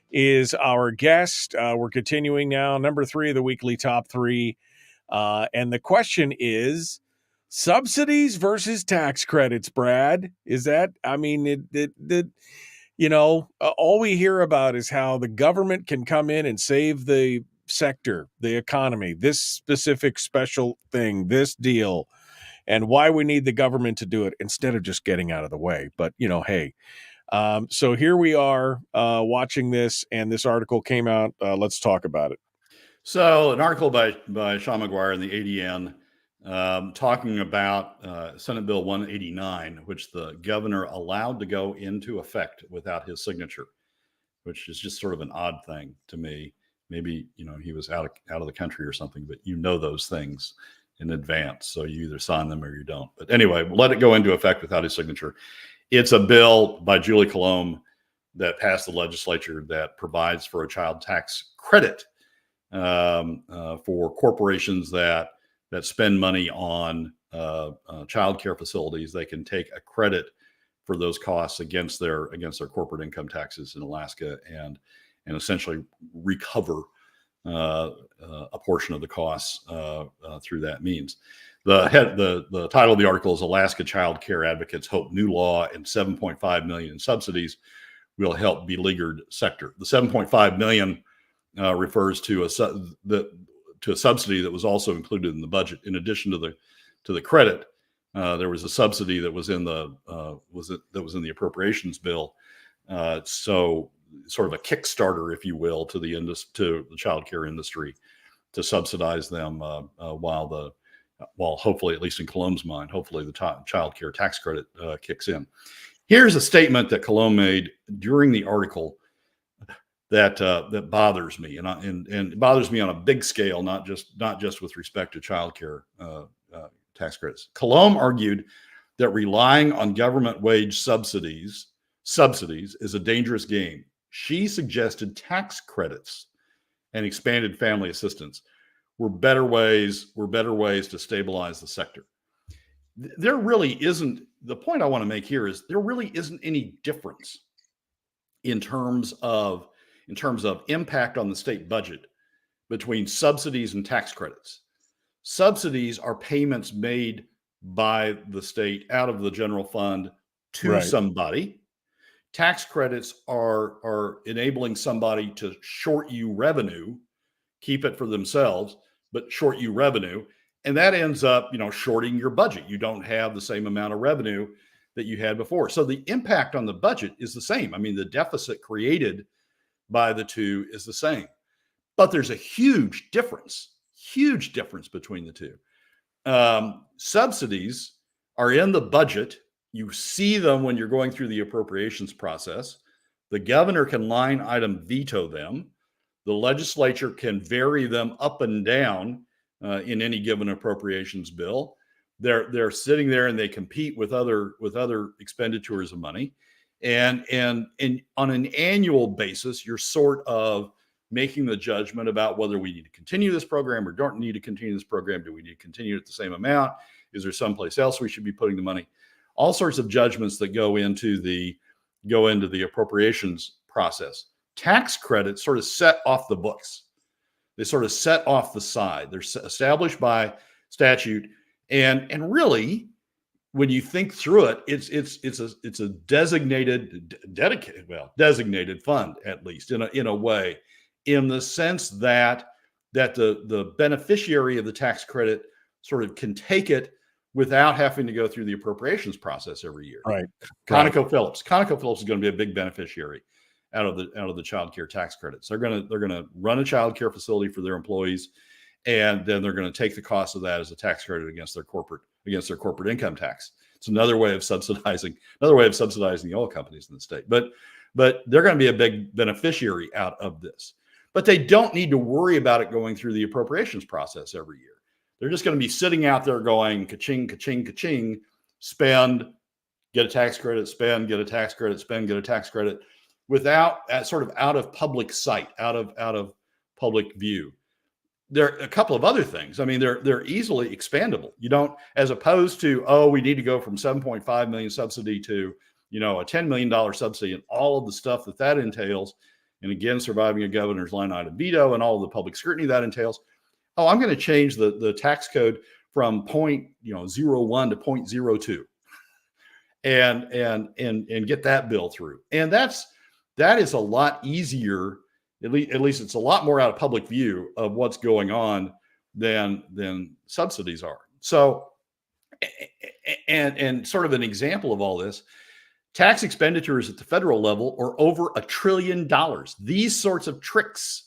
is our guest. We're continuing now, number 3 of the weekly top 3. And the question is, subsidies versus tax credits, Brad. Is that, I mean, all we hear about is how the government can come in and save the sector, the economy, this specific special thing, this deal, and why we need the government to do it instead of just getting out of the way. But, hey, so here we are watching this, and this article came out. Let's talk about it. So an article by Sean McGuire in the ADN talking about Senate Bill 189, which the governor allowed to go into effect without his signature, which is just sort of an odd thing to me. Maybe, he was out of the country or something, but those things in advance. So you either sign them or you don't. But anyway, let it go into effect without his signature. It's a bill by Julie Colomb that passed the legislature that provides for a child tax credit for corporations that spend money on child care facilities. They can take a credit for those costs against their corporate income taxes in Alaska and essentially recover a portion of the costs through that means. The title of the article is Alaska Child Care Advocates Hope New Law and $7.5 million in subsidies will help beleaguered sector. The $7.5 million refers to a subsidy that was also included in the budget. In addition to the credit, there was a subsidy that was in the appropriations bill. So sort of a Kickstarter, if you will, to the child care industry to subsidize them while hopefully, at least in Colomb's mind, hopefully the child care tax credit kicks in. Here's a statement that Colomb made during the article that bothers me, and it bothers me on a big scale, not just with respect to child care tax credits. Colomb argued that relying on government wage subsidies is a dangerous game. She suggested tax credits and expanded family assistance were better ways to stabilize the sector. There really isn't, the point I want to make here is there really isn't any difference in terms of impact on the state budget between subsidies and tax credits. Subsidies are payments made by the state out of the general fund to somebody. tax credits are enabling somebody to short you revenue, keep it for themselves, but short you revenue. And that ends up, shorting your budget. You don't have the same amount of revenue that you had before. So the impact on the budget is the same. I mean, the deficit created by the two is the same, but there's a huge difference between the two. Subsidies are in the budget. You see them when you're going through the appropriations process. The governor can line item veto them. The legislature can vary them up and down in any given appropriations bill. They're sitting there and they compete with other expenditures of money. And on an annual basis, you're sort of making the judgment about whether we need to continue this program or don't need to continue this program. Do we need to continue it at the same amount? Is there someplace else we should be putting the money? All sorts of judgments that go into the appropriations process. Tax credits sort of set off the books. They sort of set off the side. They're established by statute, and really, when you think through it, it's a designated fund, at least in a way, in the sense that the beneficiary of the tax credit sort of can take it without having to go through the appropriations process every year. Right. ConocoPhillips is going to be a big beneficiary out of the child care tax credits. They're going to run a child care facility for their employees, and then they're going to take the cost of that as a tax credit against their corporate income tax. It's another way of subsidizing the oil companies in the state. But they're going to be a big beneficiary out of this. But they don't need to worry about it going through the appropriations process every year. They're just going to be sitting out there going ka-ching, ka-ching, ka-ching, spend, get a tax credit, spend, get a tax credit, spend, get a tax credit, without sort of out of public sight, out of public view. There are a couple of other things. I mean, they're easily expandable. You don't, as opposed to, we need to go from 7.5 million subsidy to, a $10 million subsidy and all of the stuff that entails. And again, surviving a governor's line item veto and all of the public scrutiny that entails. I'm going to change the tax code from 0.01 to 0.02 and get that bill through. And that is a lot easier. At least it's a lot more out of public view of what's going on than subsidies are. So, and sort of an example of all this, tax expenditures at the federal level are over $1 trillion. These sorts of tricks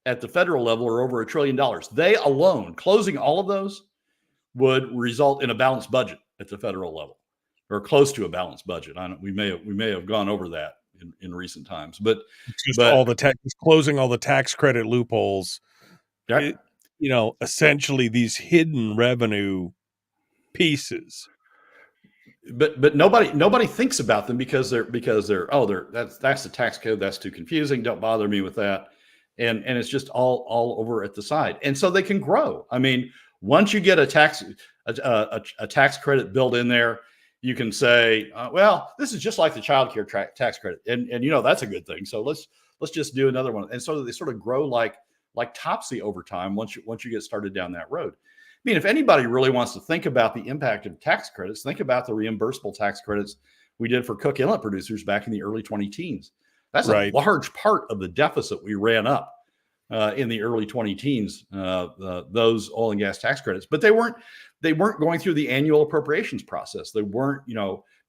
at the federal level are over $1 trillion. They alone, closing all of those, would result in a balanced budget at the federal level, or close to a balanced budget. We may have gone over that in recent times, but closing all the tax credit loopholes. Right. Essentially these hidden revenue pieces. But nobody thinks about them because that's the tax code, that's too confusing. Don't bother me with that. And it's just all over at the side. And so they can grow. I mean, once you get a tax credit built in there, you can say, this is just like the child care tax credit. And that's a good thing. So let's just do another one. And so they sort of grow like Topsy over time once you get started down that road. I mean, if anybody really wants to think about the impact of tax credits, think about the reimbursable tax credits we did for Cook Inlet producers back in the early 2010s. That's right. A large part of the deficit we ran up in the early 2010s, those oil and gas tax credits. But they weren't going through the annual appropriations process. They weren't,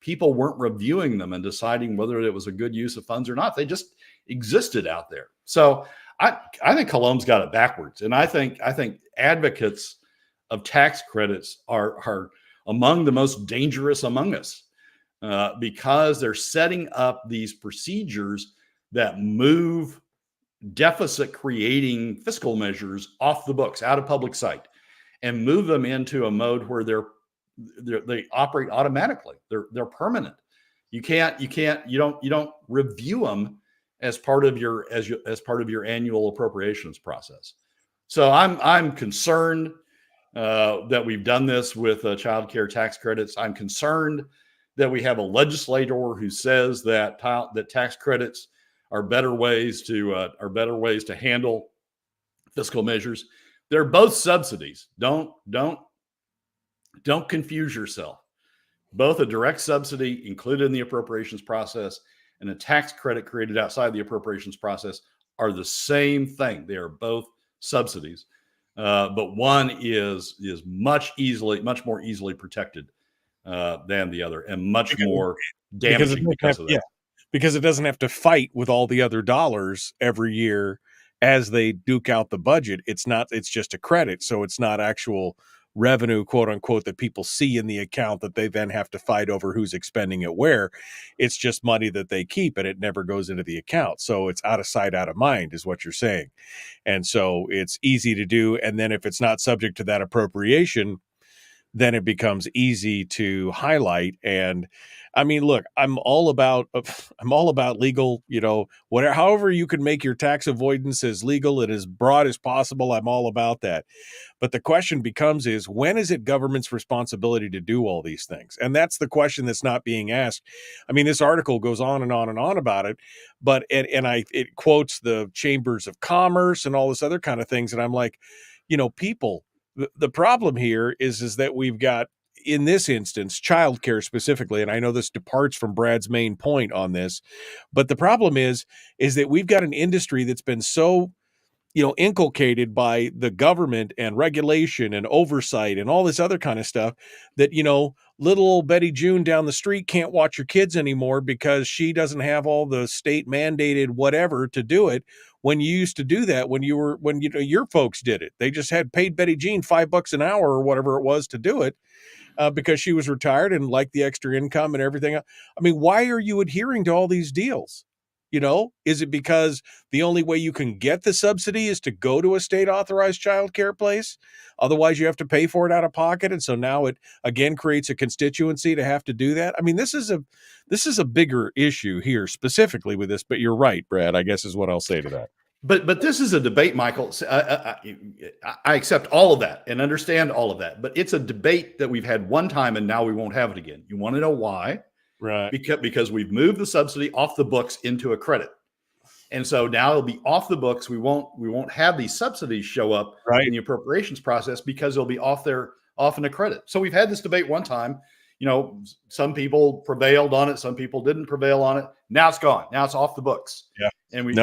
people weren't reviewing them and deciding whether it was a good use of funds or not. They just existed out there. So I think Colom's got it backwards. And I think advocates of tax credits are among the most dangerous among us because they're setting up these procedures that move deficit creating fiscal measures off the books, out of public sight, and move them into a mode where they operate automatically. They're permanent. You don't review them as part of your annual appropriations process. So I'm concerned that we've done this with child care tax credits. I'm concerned that we have a legislator who says that tax credits are better ways to handle fiscal measures. They're both subsidies. Don't confuse yourself. Both a direct subsidy included in the appropriations process and a tax credit created outside the appropriations process are the same thing. They are both subsidies, but one is much more easily protected than the other, and much more damaging because of that. Yeah, because it doesn't have to fight with all the other dollars every year as they duke out the budget. It's just a credit, so it's not actual revenue, quote unquote, that people see in the account that they then have to fight over who's expending it where. It's just money that they keep, and it never goes into the account. So it's out of sight, out of mind is what you're saying. And so it's easy to do. And then if it's not subject to that appropriation, then it becomes easy to highlight. And I mean, look, I'm all about legal, whatever, however you can make your tax avoidance as legal and as broad as possible. I'm all about that. But the question becomes is, when is it government's responsibility to do all these things? And that's the question that's not being asked. I mean, this article goes on and on and on about it, but it quotes the chambers of commerce and all this other kind of things. And I'm like, people, the problem here is that we've got, in this instance, childcare specifically, and I know this departs from Brad's main point on this, but the problem is that we've got an industry that's been so, inculcated by the government and regulation and oversight and all this other kind of stuff that, little old Betty June down the street can't watch your kids anymore because she doesn't have all the state mandated whatever to do it. When you used to do that, when your folks did it, they just had paid Betty Jean $5 an hour or whatever it was to do it because she was retired and liked the extra income and everything. I mean, why are you adhering to all these deals? Is it because the only way you can get the subsidy is to go to a state authorized child care place? Otherwise, you have to pay for it out of pocket. And so now it again creates a constituency to have to do that. I mean, this is a bigger issue here specifically with this, but you're right, Brad, I guess is what I'll say to that. But this is a debate, Michael. I accept all of that and understand all of that, but it's a debate that we've had one time and now we won't have it again. You want to know why? Right. Because we've moved the subsidy off the books into a credit. And so now it'll be off the books. We won't have these subsidies show up in the appropriations process because they'll be off in a credit. So we've had this debate one time. Some people prevailed on it, some people didn't prevail on it. Now it's gone. Now it's off the books. Yeah. And we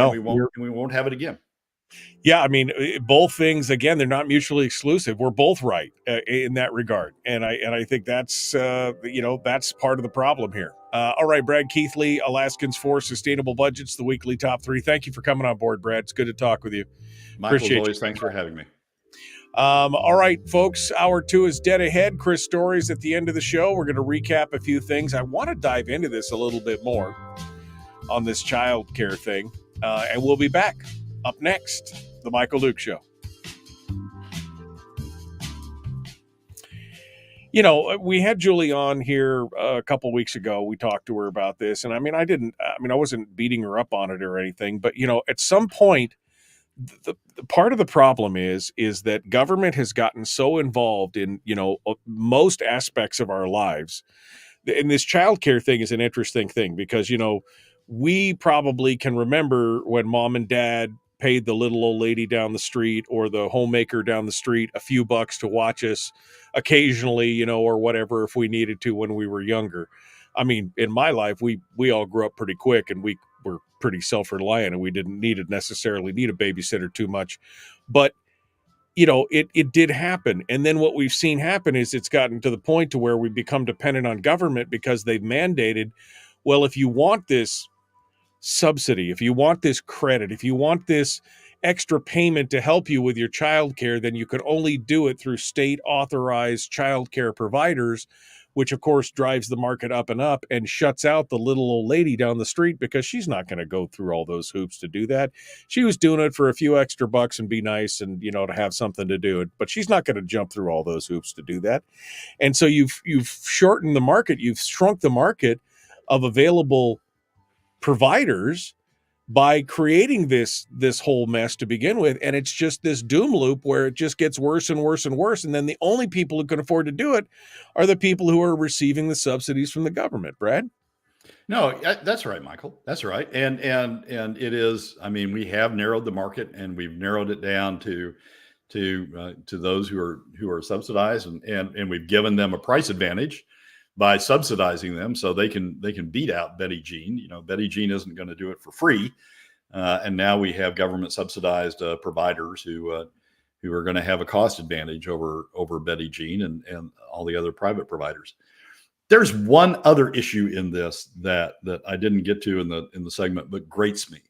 won't have it again. Yeah, I mean, both things, again, they're not mutually exclusive. We're both right in that regard. And I think that's, that's part of the problem here. All right, Brad Keithley, Alaskans for Sustainable Budgets, the weekly top 3. Thank you for coming on board, Brad. It's good to talk with you. Michael, Appreciate always, you. thanks for having me. All right, folks, hour 2 is dead ahead. Chris Story's at the end of the show. We're going to recap a few things. I want to dive into this a little bit more on this child care thing. And we'll be back. Up next, The Michael Luke Show. We had Julie on here a couple weeks ago. We talked to her about this. And I wasn't beating her up on it or anything. But, at some point, the part of the problem is that government has gotten so involved in, most aspects of our lives. And this childcare thing is an interesting thing because, we probably can remember when mom and dad paid the little old lady down the street or the homemaker down the street a few bucks to watch us occasionally, or whatever, if we needed to when we were younger. I mean, in my life, we all grew up pretty quick and we were pretty self-reliant and we didn't necessarily need a babysitter too much. But, it did happen. And then what we've seen happen is it's gotten to the point to where we become dependent on government because they've mandated, well, if you want this subsidy, if you want this credit, if you want this extra payment to help you with your childcare, then you can only do it through state authorized childcare providers, which of course drives the market up and up and shuts out the little old lady down the street because she's not going to go through all those hoops to do that. She was doing it for a few extra bucks and be nice and, to have something to do it, but she's not going to jump through all those hoops to do that. And so you've shortened the market, you've shrunk the market of available providers by creating this whole mess to begin with. And it's just this doom loop where it just gets worse and worse and worse. And then the only people who can afford to do it are the people who are receiving the subsidies from the government. Brad? No, that's right, Michael. That's right. And it is, we have narrowed the market and we've narrowed it down to those who are subsidized and we've given them a price advantage by subsidizing them so they can beat out Betty Jean. Betty Jean isn't going to do it for free. And now we have government subsidized providers who are going to have a cost advantage over Betty Jean and all the other private providers. There's one other issue in this that I didn't get to in the segment, but grates me,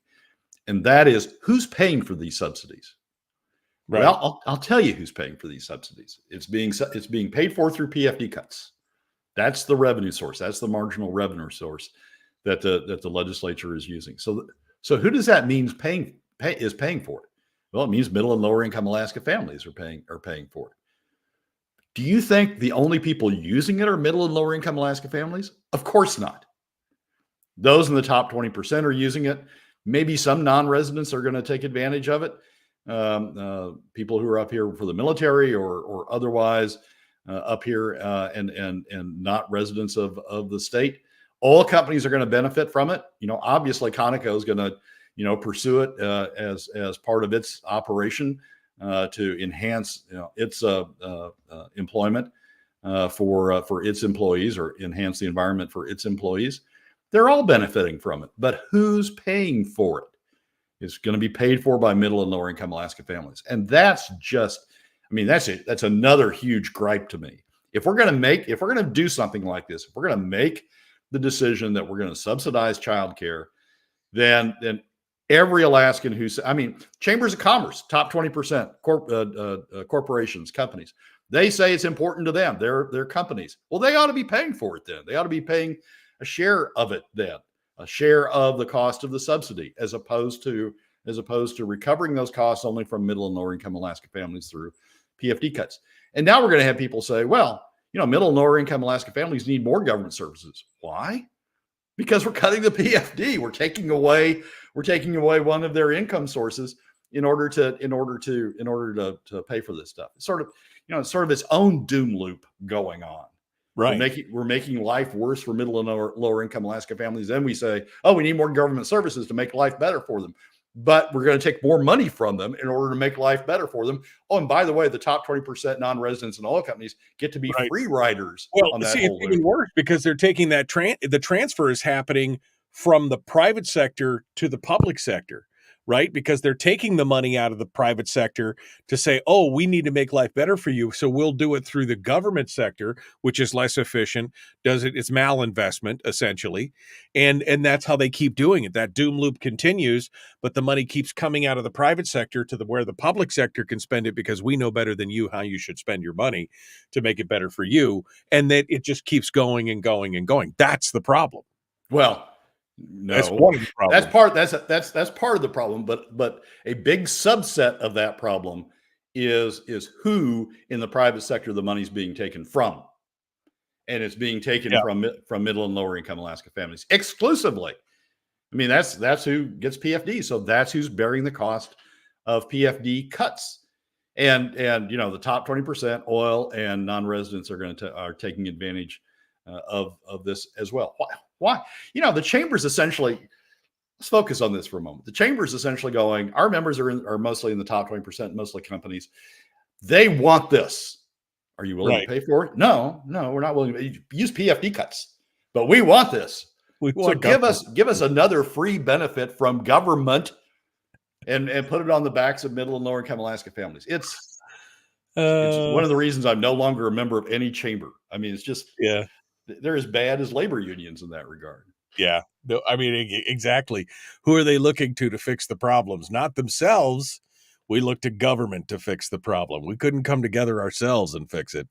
and that is who's paying for these subsidies. Right. Well, I'll tell you who's paying for these subsidies. It's being paid for through PFD cuts. That's the revenue source. That's the marginal revenue source that the legislature is using. So who does that mean is paying for it? Well, it means middle and lower income Alaska families are paying for it. Do you think the only people using it are middle and lower income Alaska families? Of course not. Those in the top 20% are using it. Maybe some non-residents are going to take advantage of it. People who are up here for the military or otherwise up here and not residents of the state. All companies are going to benefit from it. Obviously Conoco is going to pursue it as part of its operation to enhance its employment for its employees or enhance the environment for its employees. They're all benefiting from it, but who's paying for it? It's going to be paid for by middle and lower income Alaska families, and that's it. That's another huge gripe to me. If we're going to do something like this, if we're going to make the decision that we're going to subsidize childcare, then every Alaskan chambers of commerce, top 20%, corporations, companies, they say it's important to them. They're companies. Well, they ought to be paying for it then. They ought to be paying a share of it then, a share of the cost of the subsidy, as opposed to recovering those costs only from middle and lower income Alaska families through PFD cuts. And now we're going to have people say, well, middle and lower income Alaska families need more government services. Why? Because we're cutting the PFD. We're taking away one of their income sources in order to pay for this stuff. It's sort of its own doom loop going on. Right. We're making life worse for middle and lower income Alaska families. Then we say, oh, we need more government services to make life better for them. But we're going to take more money from them in order to make life better for them. Oh, and by the way, the top 20% non-residents in oil companies get to be free riders. Well, it's even worse because they're taking that the transfer is happening from the private sector to the public sector, right? Because they're taking the money out of the private sector to say, oh, we need to make life better for you. So we'll do it through the government sector, which is less efficient, it's malinvestment essentially. And that's how they keep doing it. That doom loop continues, but the money keeps coming out of the private sector to where the public sector can spend it because we know better than you how you should spend your money to make it better for you. And that it just keeps going and going and going. That's the problem. Well, no, that's one of the problems. That's part of the problem, but a big subset of that problem is who in the private sector the money's being taken from, and it's being taken from middle and lower income Alaska families exclusively. That's who gets PFD, so that's who's bearing the cost of PFD cuts, and the top 20% oil and non-residents are taking advantage of this as well. Why? The chamber's essentially, let's focus on this for a moment. The chamber's essentially going, our members are mostly in the top 20%, mostly companies. They want this. Are you willing to pay for it? No, we're not willing to use PFD cuts, but we want this. So give us another free benefit from government and put it on the backs of middle and lower income Alaska families. It's one of the reasons I'm no longer a member of any chamber. It's just, they're as bad as labor unions in that regard. Yeah. No, exactly. Who are they looking to fix the problems? Not themselves. We look to government to fix the problem. We couldn't come together ourselves and fix it.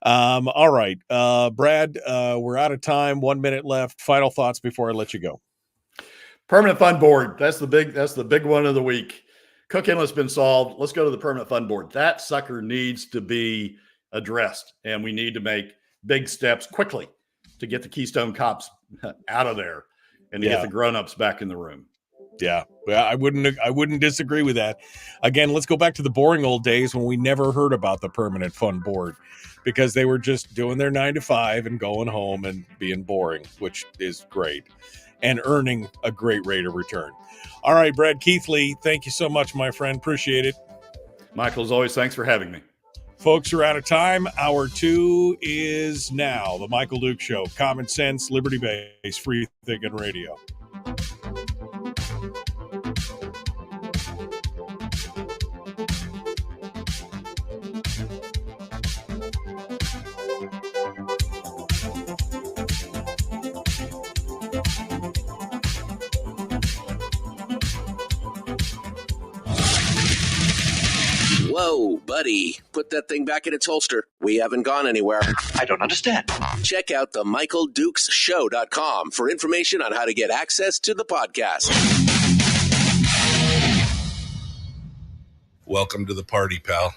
All right. Brad, we're out of time. 1 minute left. Final thoughts before I let you go. Permanent Fund Board. That's the big one of the week. Cook Inlet's been solved. Let's go to the Permanent Fund Board. That sucker needs to be addressed, and we need to make big steps quickly to get the Keystone cops out of there and to get the grown-ups back in the room. Yeah, I wouldn't disagree with that. Again, let's go back to the boring old days when we never heard about the Permanent Fund Board because they were just doing their 9 to 5 and going home and being boring, which is great, and earning a great rate of return. All right, Brad Keithley, thank you so much, my friend. Appreciate it. Michael, as always, thanks for having me. Folks are out of time. Hour 2 is now. The Michael Duke Show. Common sense, liberty-based, free thinking radio. Whoa, buddy. Put that thing back in its holster. We haven't gone anywhere. I don't understand. Check out the MichaelDukesShow.com for information on how to get access to the podcast. Welcome to the party, pal.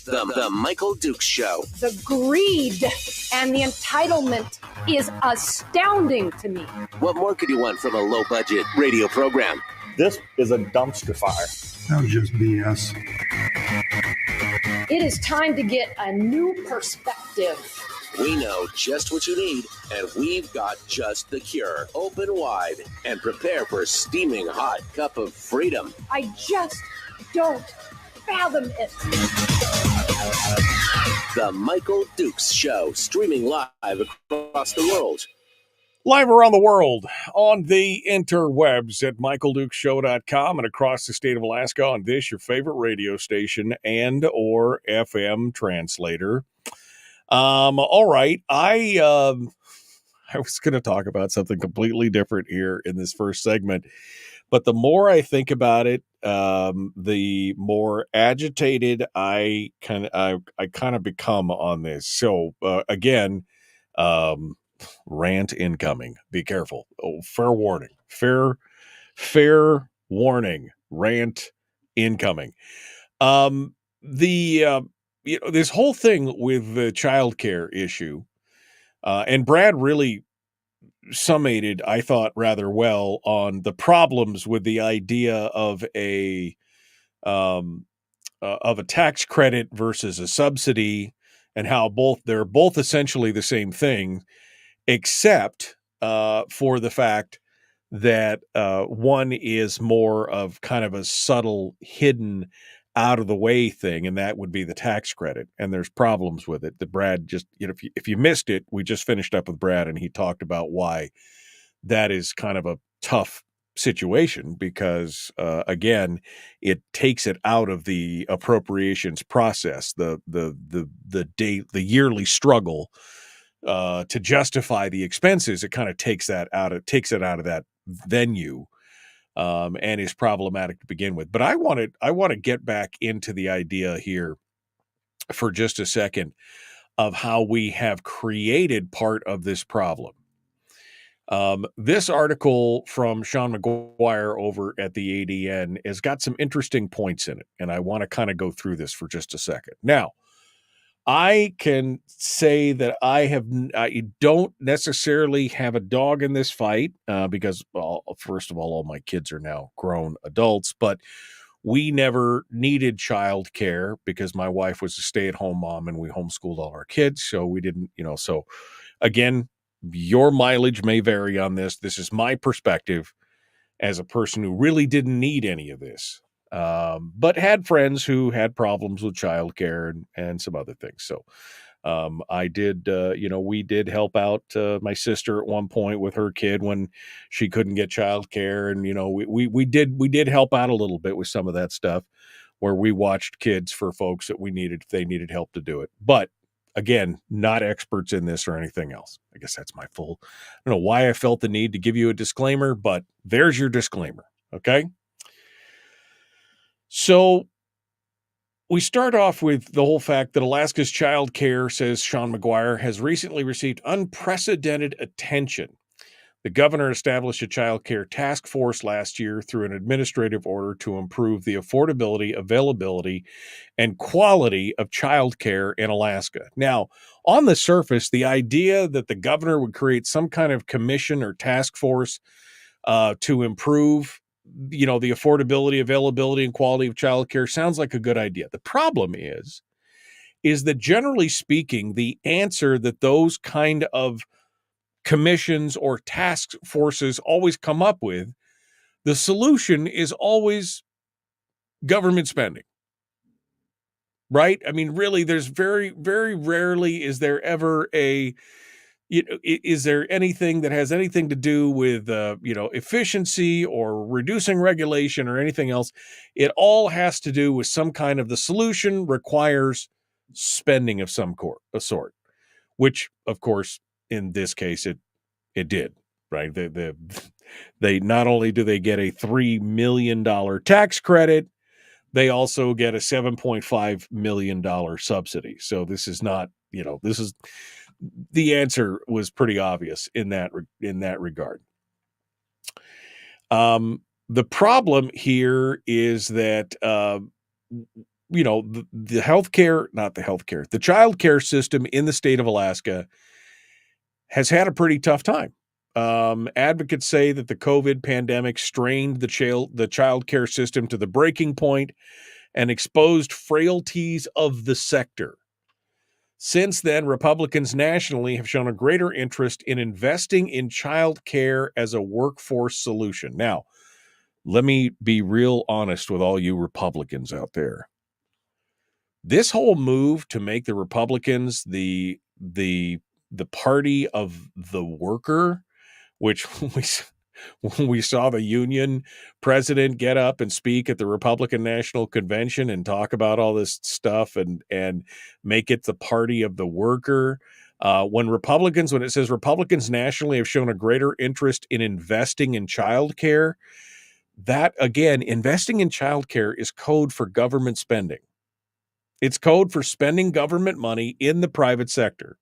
The Michael Dukes Show. The greed and the entitlement is astounding to me. What more could you want from a low-budget radio program? This is a dumpster fire. That was just BS. It is time to get a new perspective. We know just what you need, and we've got just the cure. Open wide and prepare for a steaming hot cup of freedom. I just don't fathom it. The Michael Dukes Show, streaming live across the world. Live around the world on the interwebs at michaeldukeshow.com and across the state of Alaska on this, your favorite radio station and or FM translator. All right. I was going to talk about something completely different here in this first segment, but the more I think about it, the more agitated I kind of become on this. So again, rant incoming. Be careful. Oh, fair warning. Fair warning. Rant incoming. This whole thing with the childcare issue, and Brad really summated, I thought, rather well on the problems with the idea of a tax credit versus a subsidy, and how they're both essentially the same thing, except for the fact that one is more of kind of a subtle, hidden, out of the way thing, and that would be the tax credit. And there's problems with it. That Brad just, if you missed it, we just finished up with Brad, and he talked about why that is kind of a tough situation because, again, it takes it out of the appropriations process, the yearly struggle to justify the expenses. It kind of takes it out of that venue. And is problematic to begin with. But I want to get back into the idea here for just a second of how we have created part of this problem. This article from Sean McGuire over at the ADN has got some interesting points in it, and I want to kind of go through this for just a second. Now, I can say that I don't necessarily have a dog in this fight because, well, first of all my kids are now grown adults, but we never needed childcare because my wife was a stay-at-home mom and we homeschooled all our kids. So we didn't, so again, your mileage may vary on this. This is my perspective as a person who really didn't need any of this. But had friends who had problems with childcare and some other things. So, I did, we did help out, my sister at one point with her kid when she couldn't get childcare. And, we did help out a little bit with some of that stuff where we watched kids for folks that if they needed help to do it. But again, not experts in this or anything else. I guess that's I don't know why I felt the need to give you a disclaimer, but there's your disclaimer. Okay. So we start off with the whole fact that Alaska's child care, says Sean McGuire, has recently received unprecedented attention. The governor established a child care task force last year through an administrative order to improve the affordability, availability, and quality of child care in Alaska. Now, on the surface, the idea that the governor would create some kind of commission or task force to improve the affordability, availability, and quality of childcare sounds like a good idea. The problem is that generally speaking, the answer that those kind of commissions or task forces always come up with, the solution is always government spending, right? I mean, really, there's very, very rarely is there ever is there anything that has anything to do with, efficiency or reducing regulation or anything else. It all has to do with some kind of the solution requires spending of some sort, which, of course, in this case, it did, right? They not only do they get a $3 million tax credit, they also get a $7.5 million subsidy. So this is not, this is the answer was pretty obvious in that regard. The problem here is that the child care system in the state of Alaska has had a pretty tough time. Advocates say that the COVID pandemic strained the child care system to the breaking point and exposed frailties of the sector. Since then, Republicans nationally have shown a greater interest in investing in child care as a workforce solution. Now, let me be real honest with all you Republicans out there. This whole move to make the Republicans the party of the worker, which when we saw the union president get up and speak at the Republican National Convention and talk about all this stuff and make it the party of the worker. When it says Republicans nationally have shown a greater interest in investing in childcare, that again, investing in childcare is code for government spending. It's code for spending government money in the private sector.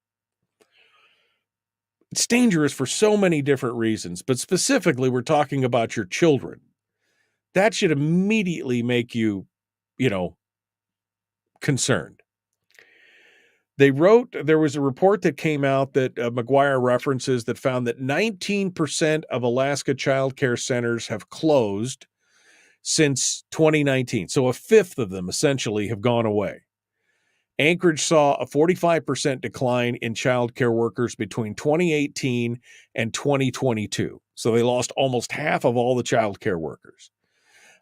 It's dangerous for so many different reasons, but specifically, we're talking about your children. That should immediately make you, concerned. There was a report that came out that McGuire references that found that 19% of Alaska child care centers have closed since 2019. So a fifth of them essentially have gone away. Anchorage saw a 45% decline in child care workers between 2018 and 2022. So they lost almost half of all the child care workers.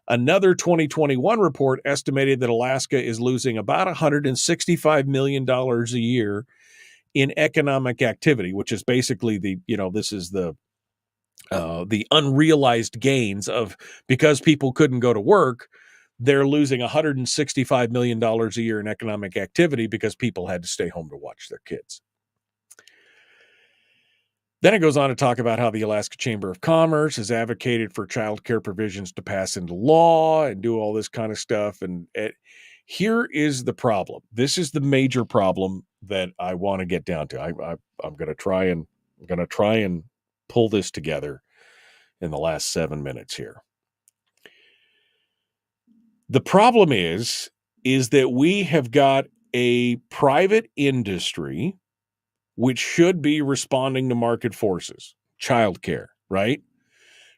Another 2021 report estimated that Alaska is losing about $165 million a year in economic activity, which is basically this is the unrealized gains of, because people couldn't go to work, they're losing $165 million a year in economic activity because people had to stay home to watch their kids. Then it goes on to talk about how the Alaska Chamber of Commerce has advocated for child care provisions to pass into law and do all this kind of stuff. And here is the problem. This is the major problem that I want to get down to. I'm going to try and pull this together in the last 7 minutes here. The problem is that we have got a private industry which should be responding to market forces. Childcare, right?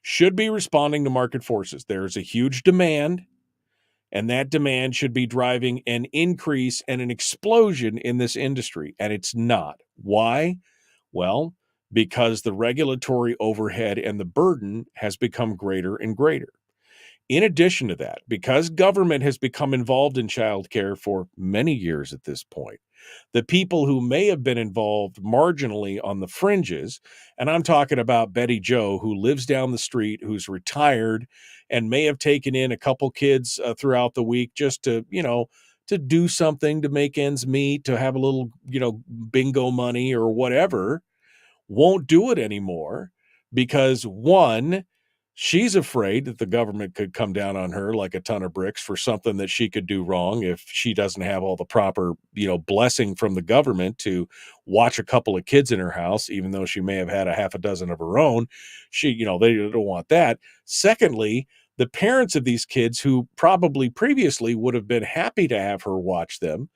Should be responding to market forces. There's a huge demand, and that demand should be driving an increase and an explosion in this industry, and it's not. Why? Well, because the regulatory overhead and the burden has become greater and greater. In addition to that, because government has become involved in childcare for many years at this point, the people who may have been involved marginally on the fringes, and I'm talking about Betty Jo, who lives down the street, who's retired, and may have taken in a couple kids throughout the week just to do something to make ends meet, to have a little, bingo money or whatever, won't do it anymore because, one, she's afraid that the government could come down on her like a ton of bricks for something that she could do wrong if she doesn't have all the proper, blessing from the government to watch a couple of kids in her house, even though she may have had a half a dozen of her own. They don't want that. Secondly, the parents of these kids who probably previously would have been happy to have her watch them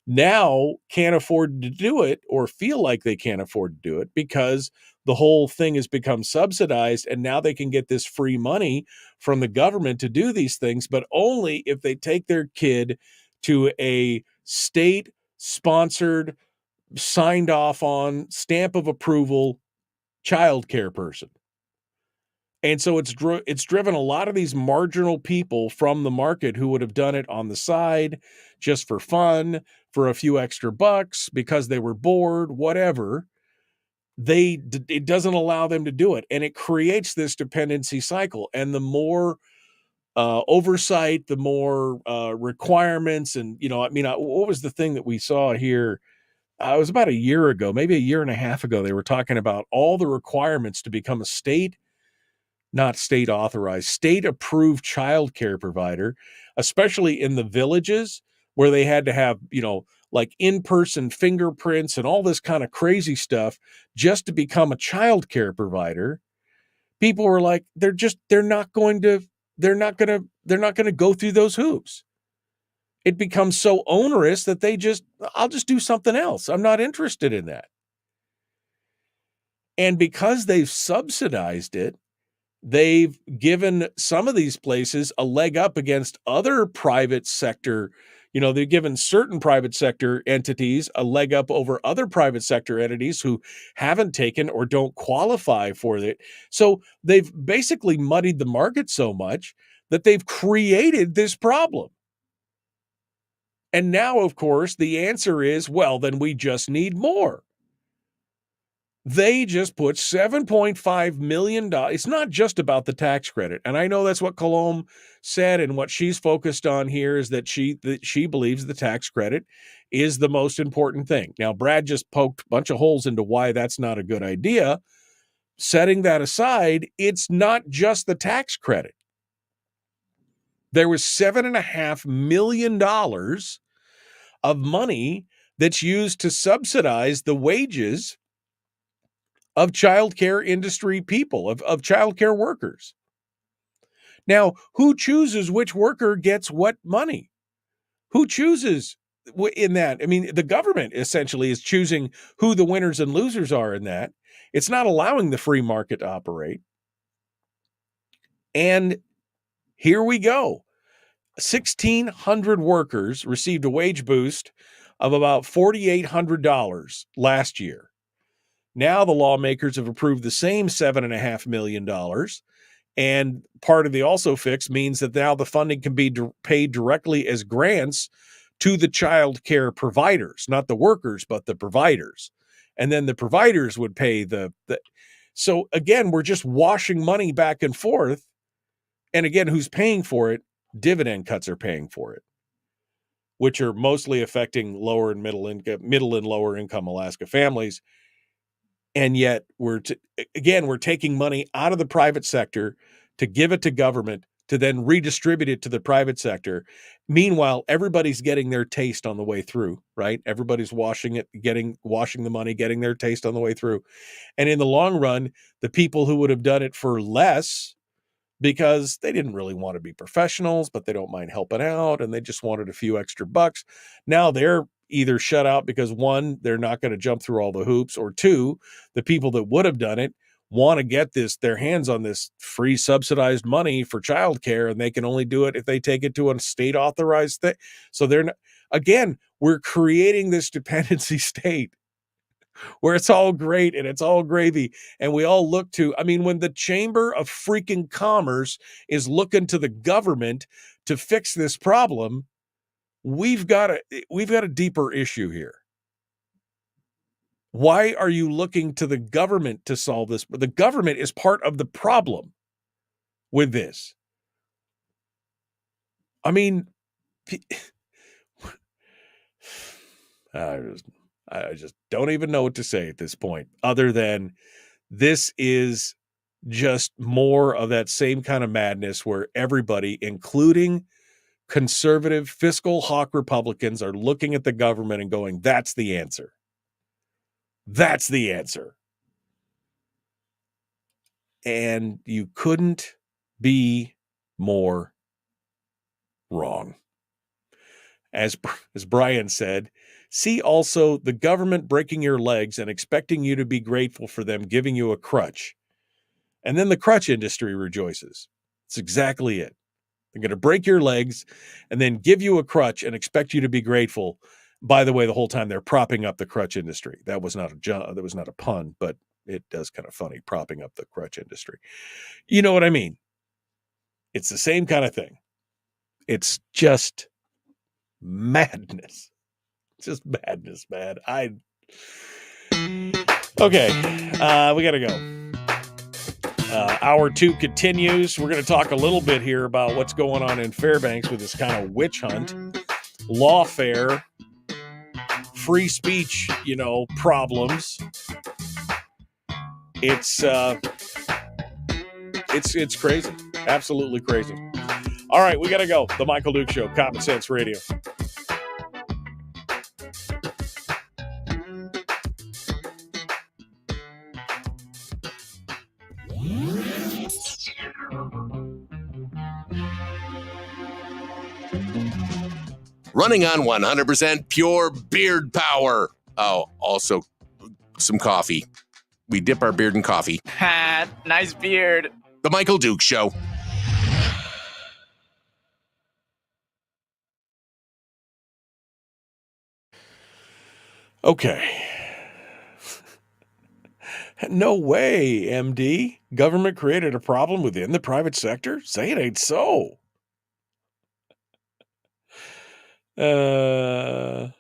now can't afford to do it or feel like they can't afford to do it because the whole thing has become subsidized, and now they can get this free money from the government to do these things, but only if they take their kid to a state-sponsored, signed off on, stamp of approval child care person. And so it's driven a lot of these marginal people from the market who would have done it on the side just for fun, for a few extra bucks, because they were bored, whatever. It doesn't allow them to do it. And it creates this dependency cycle. And the more oversight, the more requirements. And, what was the thing that we saw here? It was about a year ago, maybe a year and a half ago. They were talking about all the requirements to become a not state authorized, state approved child care provider, especially in the villages where they had to have, like in-person fingerprints and all this kind of crazy stuff just to become a child care provider. People were like, they're not going to go through those hoops. It becomes so onerous that I'll just do something else. I'm not interested in that. And because they've subsidized it, they've given some of these places a leg up against other private sector. They've given certain private sector entities a leg up over other private sector entities who haven't taken or don't qualify for it. So they've basically muddied the market so much that they've created this problem. And now, of course, the answer is, well, then we just need more. They just put $7.5 million. It's not just about the tax credit. And I know that's what Colomb said, and what she's focused on here is that she believes the tax credit is the most important thing. Now, Brad just poked a bunch of holes into why that's not a good idea. Setting that aside, it's not just the tax credit. There was $7.5 million of money that's used to subsidize the wages of childcare industry people, of childcare workers. Now, who chooses which worker gets what money? Who chooses in that? I mean, the government essentially is choosing who the winners and losers are in that. It's not allowing the free market to operate. And here we go. 1,600 workers received a wage boost of about $4,800 last year. Now the lawmakers have approved the same $7.5 million. And part of the also fix means that now the funding can be paid directly as grants to the child care providers, not the workers, but the providers. And then the providers would pay so again, we're just washing money back and forth. And again, who's paying for it? Dividend cuts are paying for it, which are mostly affecting lower and middle and lower income Alaska families. And yet we're taking money out of the private sector to give it to government to then redistribute it to the private sector. Meanwhile, everybody's getting their taste on the way through, right? Everybody's washing the money, getting their taste on the way through. And in the long run, the people who would have done it for less because they didn't really want to be professionals, but they don't mind helping out and they just wanted a few extra bucks. Now they're either shut out because one, they're not going to jump through all the hoops, or two, the people that would have done it want to get their hands on this free subsidized money for childcare, and they can only do it if they take it to a state authorized thing. So we're creating this dependency state where it's all great and it's all gravy. And we all look to, when the Chamber of freaking Commerce is looking to the government to fix this problem, we've got a deeper issue here. Why are you looking to the government to solve this? The government is part of the problem with this. I just don't even know what to say at this point, other than this is just more of that same kind of madness where everybody, including conservative fiscal hawk Republicans, are looking at the government and going, that's the answer. That's the answer. And you couldn't be more wrong. As Brian said, see also the government breaking your legs and expecting you to be grateful for them giving you a crutch. And then the crutch industry rejoices. It's exactly it. They're going to break your legs and then give you a crutch and expect you to be grateful. By the way, the whole time they're propping up the crutch industry. That was not a pun, but it does kind of funny propping up the crutch industry. You know what I mean? It's the same kind of thing. It's just madness. Just madness, man. Okay, we got to go. Hour 2 continues. We're going to talk a little bit here about what's going on in Fairbanks with this kind of witch hunt, lawfare, free speech, problems. It's crazy. Absolutely crazy. All right, we got to go. The Michael Duke Show, Common Sense Radio. Running on 100% pure beard power. Oh, also some coffee. We dip our beard in coffee. Ha, nice beard. The Michael Duke Show. Okay. No way, MD. Government created a problem within the private sector? Say it ain't so. In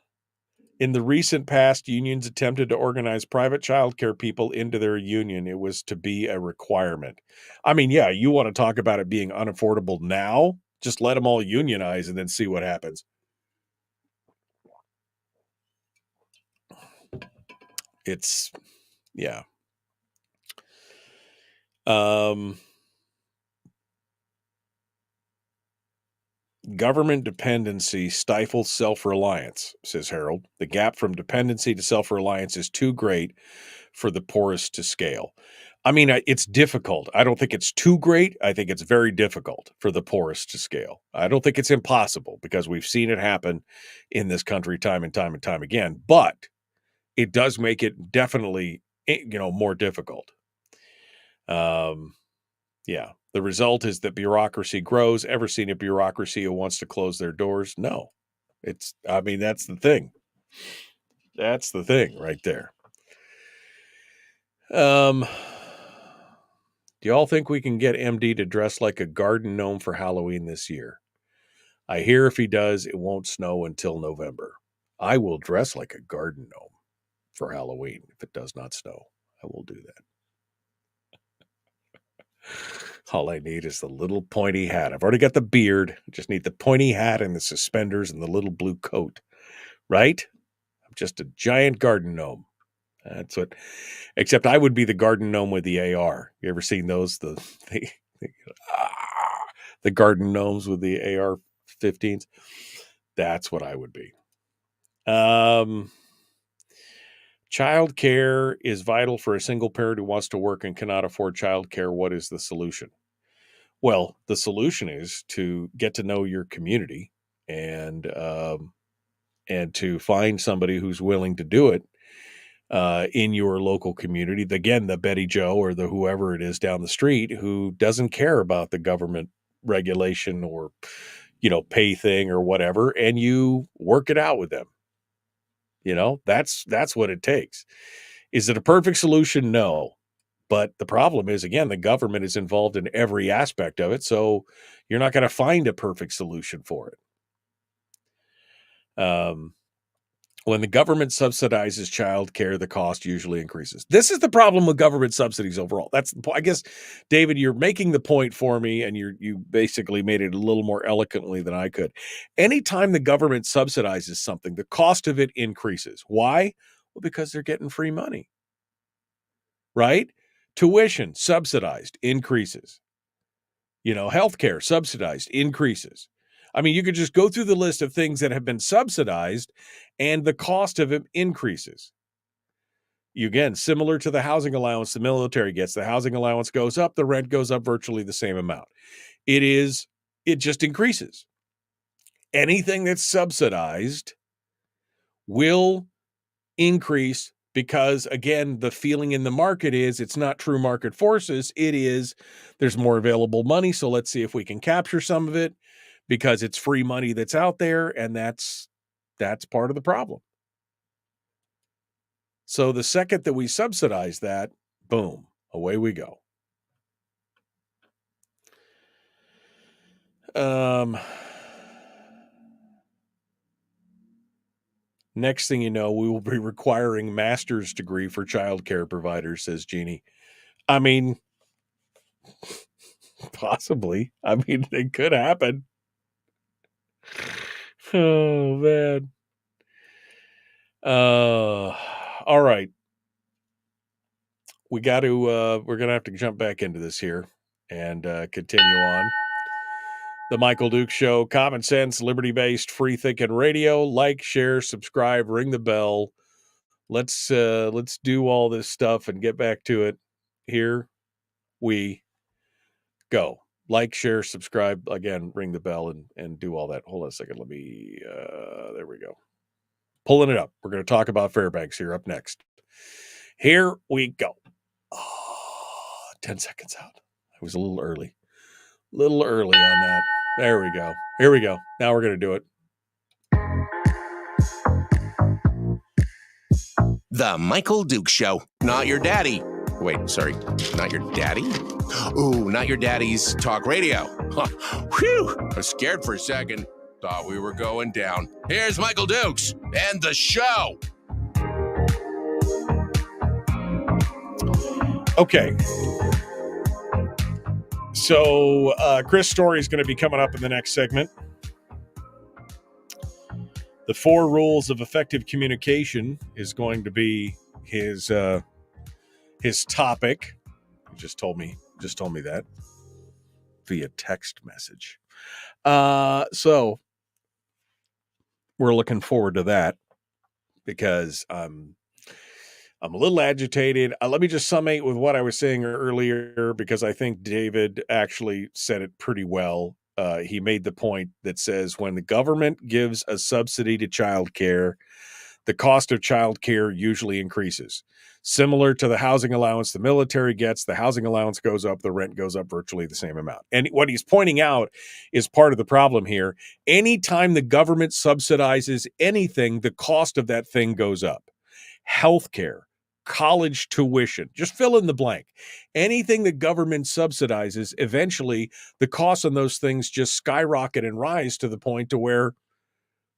the recent past, unions attempted to organize private childcare people into their union. It was to be a requirement. I mean, yeah, you want to talk about it being unaffordable now? Just let them all unionize and then see what happens. It's, yeah. Government dependency stifles self-reliance, says Harold. The gap from dependency to self-reliance is too great for the poorest to scale. I mean, it's difficult. I don't think it's too great. I think it's very difficult for the poorest to scale. I don't think it's impossible because we've seen it happen in this country time and time and time again. But it does make it definitely, more difficult. Yeah. The result is that bureaucracy grows. Ever seen a bureaucracy who wants to close their doors? No. That's the thing. That's the thing right there. Do y'all think we can get MD to dress like a garden gnome for Halloween this year? I hear if he does, it won't snow until November. I will dress like a garden gnome for Halloween if it does not snow. I will do that. All I need is the little pointy hat. I've already got the beard. I just need the pointy hat and the suspenders and the little blue coat. Right? I'm just a giant garden gnome. That's what. Except I would be the garden gnome with the AR. You ever seen those? The garden gnomes with the AR-15s. That's what I would be. Child care is vital for a single parent who wants to work and cannot afford child care. What is the solution? Well, the solution is to get to know your community and to find somebody who's willing to do it in your local community. Again, the Betty Joe or the whoever it is down the street who doesn't care about the government regulation or, pay thing or whatever, and you work it out with them. That's what it takes. Is it a perfect solution? No. But the problem is, again, the government is involved in every aspect of it, so you're not going to find a perfect solution for it. When the government subsidizes child care, the cost usually increases. This is the problem with government subsidies overall. That's the point. I guess, David, you're making the point for me, and you basically made it a little more eloquently than I could. Anytime the government subsidizes something, the cost of it increases. Why? Well, because they're getting free money, right? Tuition subsidized increases. Healthcare subsidized increases. I mean, you could just go through the list of things that have been subsidized and the cost of it increases. Again, similar to the housing allowance the military gets. The housing allowance goes up, the rent goes up virtually the same amount. It just increases. Anything that's subsidized will increase because, again, the feeling in the market is it's not true market forces. It is there's more available money, so let's see if we can capture some of it because it's free money that's out there, and that's part of the problem. So the second that we subsidize that, Boom. Away we go. Next thing you know, we will be requiring master's degree for childcare providers, says Jeannie. I mean, possibly. I mean, it could happen. Oh, man. All right. We're going to have to jump back into this here and continue on. The Michael Duke Show, common sense, liberty-based, free-thinking radio. Like, share, subscribe, ring the bell. Let's do all this stuff and get back to it. Here we go. Like, share, subscribe. Again, ring the bell and do all that. Hold on a second. Let me, there we go. Pulling it up. We're going to talk about Fairbanks here up next. Here we go. 10 seconds out. I was a little early. On that. There we go. Here we go. Now we're going to do it. The Michael Duke Show. Not your daddy. Wait, sorry. Not your daddy? Ooh, not your daddy's talk radio. Whew. I was scared for a second. Thought we were going down. Here's Michael Dukes and the show. Okay. So Chris' story is going to be coming up in the next segment. The 4 rules of effective communication is going to be his topic. He just told me that via text message. So we're looking forward to that because I'm a little agitated. Let me just summate with what I was saying earlier because I think David actually said it pretty well. He made the point that says when the government gives a subsidy to childcare, the cost of childcare usually increases. Similar to the housing allowance the military gets, the housing allowance goes up, the rent goes up virtually the same amount. And what he's pointing out is part of the problem here. Anytime the government subsidizes anything, the cost of that thing goes up. Healthcare, college tuition, just fill in the blank. Anything the government subsidizes, eventually the costs on those things just skyrocket and rise to the point to where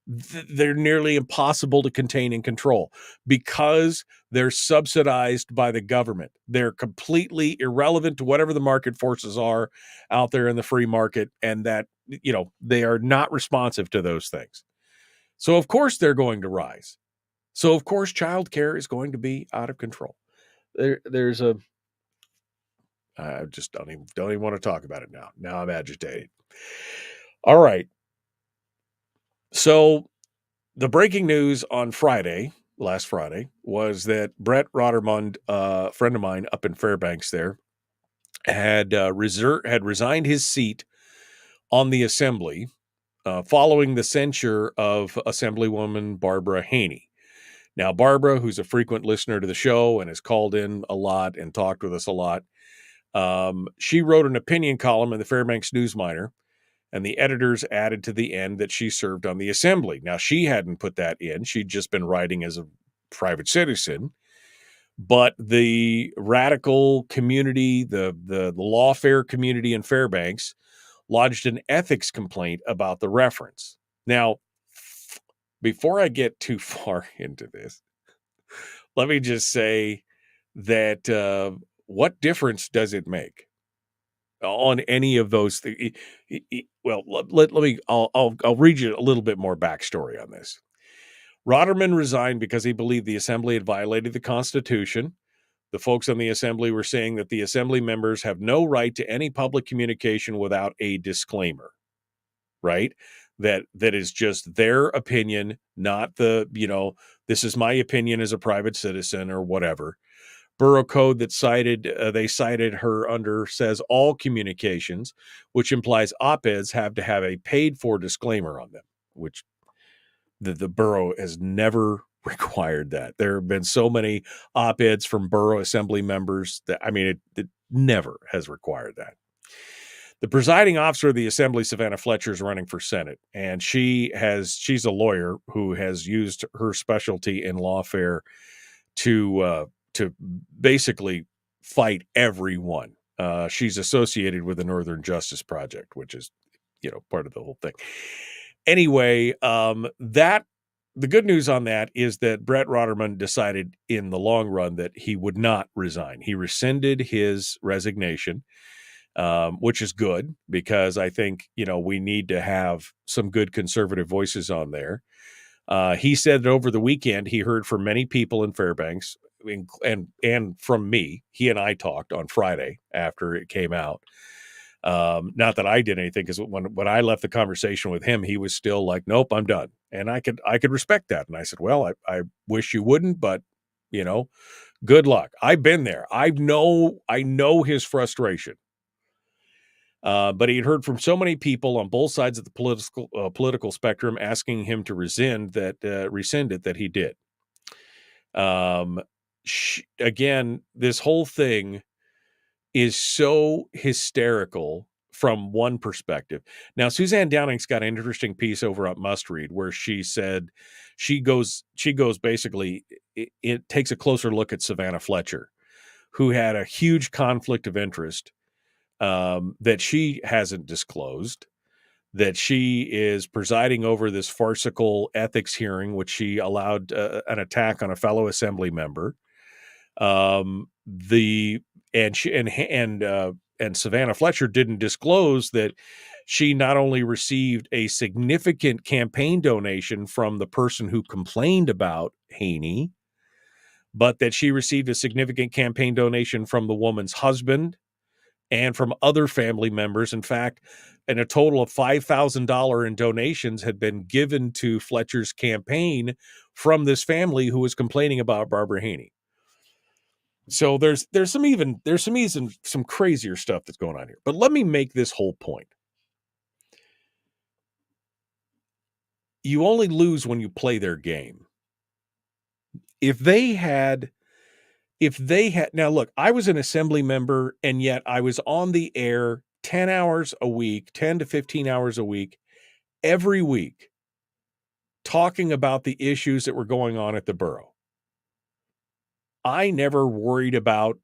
they're nearly impossible to contain and control because they're subsidized by the government. They're completely irrelevant to whatever the market forces are out there in the free market, and that, they are not responsive to those things. So of course they're going to rise. So of course childcare is going to be out of control. I just don't even want to talk about it now. Now I'm agitated. All right. So the breaking news on last Friday, was that Brett Rottermund, a friend of mine up in Fairbanks there, had resigned his seat on the assembly following the censure of Assemblywoman Barbara Haney. Now, Barbara, who's a frequent listener to the show and has called in a lot and talked with us a lot, she wrote an opinion column in the Fairbanks News-Miner, and the editors added to the end that she served on the assembly. Now, she hadn't put that in. She'd just been writing as a private citizen. But the radical community, the lawfare community in Fairbanks, lodged an ethics complaint about the reference. Now, before I get too far into this, let me just say that what difference does it make on any of those things? Well, I'll read you a little bit more backstory on this. Rottermund resigned because he believed the assembly had violated the Constitution. The folks on the assembly were saying that the assembly members have no right to any public communication without a disclaimer, right? That is just their opinion, not this is my opinion as a private citizen or whatever. Borough code that they cited her under says all communications, which implies op-eds have to have a paid-for disclaimer on them, which the borough has never required that. There have been so many op-eds from borough assembly members that, it never has required that. The presiding officer of the assembly, Savannah Fletcher, is running for Senate, and she's a lawyer who has used her specialty in lawfare to basically fight everyone. She's associated with the Northern Justice Project, which is, part of the whole thing. Anyway, the good news on that is that Brett Rotterman decided in the long run that he would not resign. He rescinded his resignation, which is good because I think, we need to have some good conservative voices on there. He said that over the weekend, he heard from many people in Fairbanks and from me. He and I talked on Friday after it came out. Not that I did anything, because when I left the conversation with him, he was still like, nope, I'm done. And I could respect that. And I said, well, I wish you wouldn't, but good luck. I've been there. I know his frustration. But he had heard from so many people on both sides of the political spectrum asking him to rescind it that he did. Again, this whole thing is so hysterical from one perspective. Now, Suzanne Downing's got an interesting piece over at Must Read where she said she goes basically, it takes a closer look at Savannah Fletcher, who had a huge conflict of interest that she hasn't disclosed, that she is presiding over this farcical ethics hearing, which she allowed an attack on a fellow assembly member. And Savannah Fletcher didn't disclose that she not only received a significant campaign donation from the person who complained about Haney, but that she received a significant campaign donation from the woman's husband and from other family members. In fact, and a total of $5,000 in donations had been given to Fletcher's campaign from this family who was complaining about Barbara Haney. So there's some crazier stuff that's going on here. But let me make this whole point. You only lose when you play their game. If they had now look, I was an assembly member and yet I was on the air 10 hours a week, 10 to 15 hours a week, every week, talking about the issues that were going on at the borough. I never worried about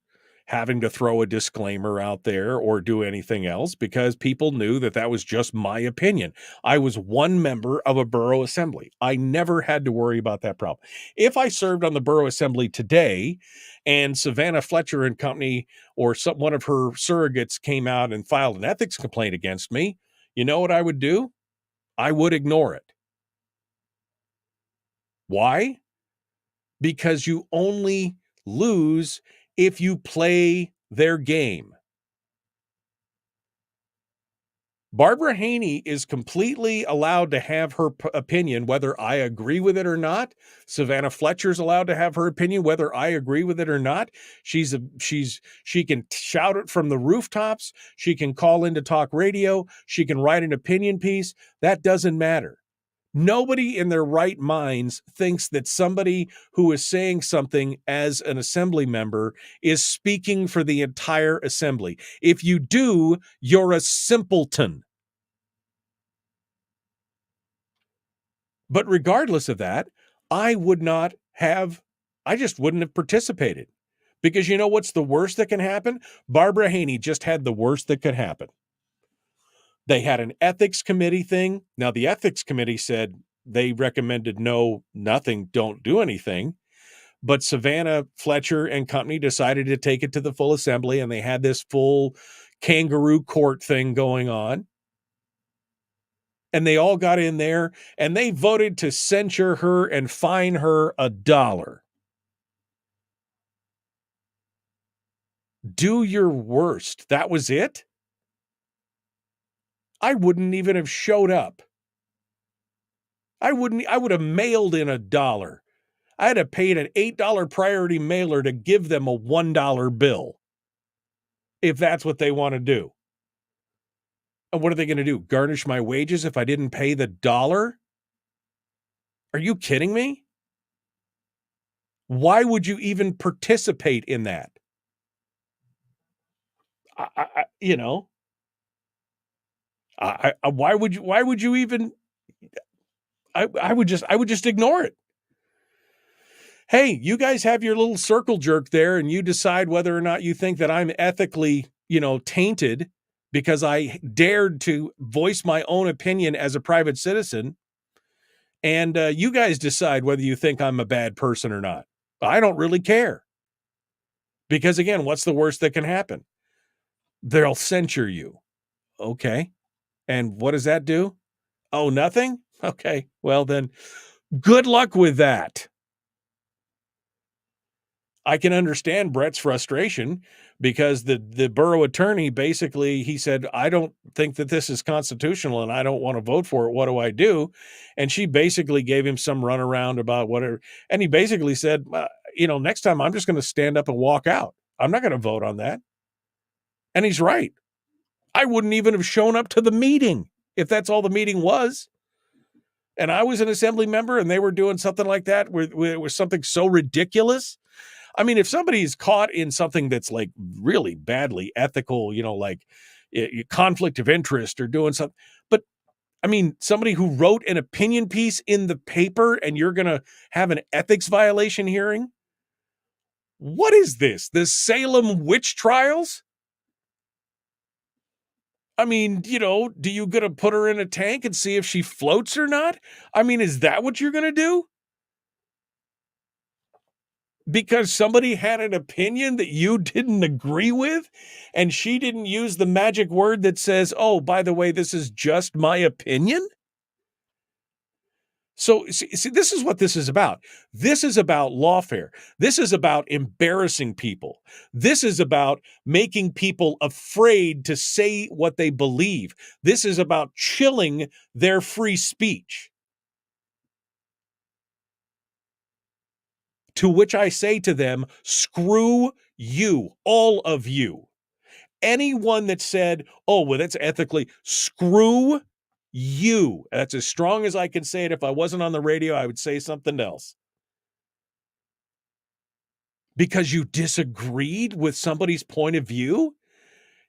having to throw a disclaimer out there or do anything else because people knew that that was just my opinion. I was one member of a borough assembly. I never had to worry about that problem. If I served on the borough assembly today and Savannah Fletcher and company or one of her surrogates came out and filed an ethics complaint against me, you know what I would do? I would ignore it. Why? Because you only lose if you play their game. Barbara Haney is completely allowed to have her opinion, whether I agree with it or not. Savannah Fletcher's allowed to have her opinion, whether I agree with it or not. She can shout it from the rooftops. She can call into talk radio. She can write an opinion piece. That doesn't matter. Nobody in their right minds thinks that somebody who is saying something as an assembly member is speaking for the entire assembly. If you do, you're a simpleton. But regardless of that, I just wouldn't have participated. Because you know what's the worst that can happen? Barbara Haney just had the worst that could happen. They had an ethics committee thing. Now, the ethics committee said they recommended nothing, don't do anything. But Savannah Fletcher and company decided to take it to the full assembly, and they had this full kangaroo court thing going on. And they all got in there, and they voted to censure her and fine her $1. Do your worst. That was it? I wouldn't even have showed up. I would have mailed in $1. I'd have paid an $8 priority mailer to give them a $1 bill. If that's what they want to do. And what are they going to do? Garnish my wages if I didn't pay the $1? Are you kidding me? Why would you even participate in that? Why would you even? I would just ignore it. hey, you guys have your little circle jerk there and you decide whether or not you think that I'm ethically, tainted because I dared to voice my own opinion as a private citizen. And you guys decide whether you think I'm a bad person or not. I don't really care. Because again, what's the worst that can happen? They'll censure you. Okay. And what does that do? Oh, nothing? Okay. Well, then good luck with that. I can understand Brett's frustration because the borough attorney basically, he said, I don't think that this is constitutional and I don't want to vote for it. What do I do? And she basically gave him some runaround about whatever. And he basically said, next time I'm just going to stand up and walk out. I'm not going to vote on that. And he's right. I wouldn't even have shown up to the meeting if that's all the meeting was. And I was an assembly member and they were doing something like that where it was something so ridiculous. I mean, if somebody's caught in something that's like really badly ethical, like conflict of interest or doing something, but I mean, somebody who wrote an opinion piece in the paper and you're going to have an ethics violation hearing? What is this? The Salem witch trials? I mean, do you going to put her in a tank and see if she floats or not? I mean, is that what you're going to do? Because somebody had an opinion that you didn't agree with, and she didn't use the magic word that says, oh, by the way, this is just my opinion? So, see, this is what this is about. This is about lawfare. This is about embarrassing people. This is about making people afraid to say what they believe. This is about chilling their free speech. To which I say to them, screw you, all of you. Anyone that said, oh, well, that's ethically, screw you. That's as strong as I can say it. If I wasn't on the radio, I would say something else. Because you disagreed with somebody's point of view?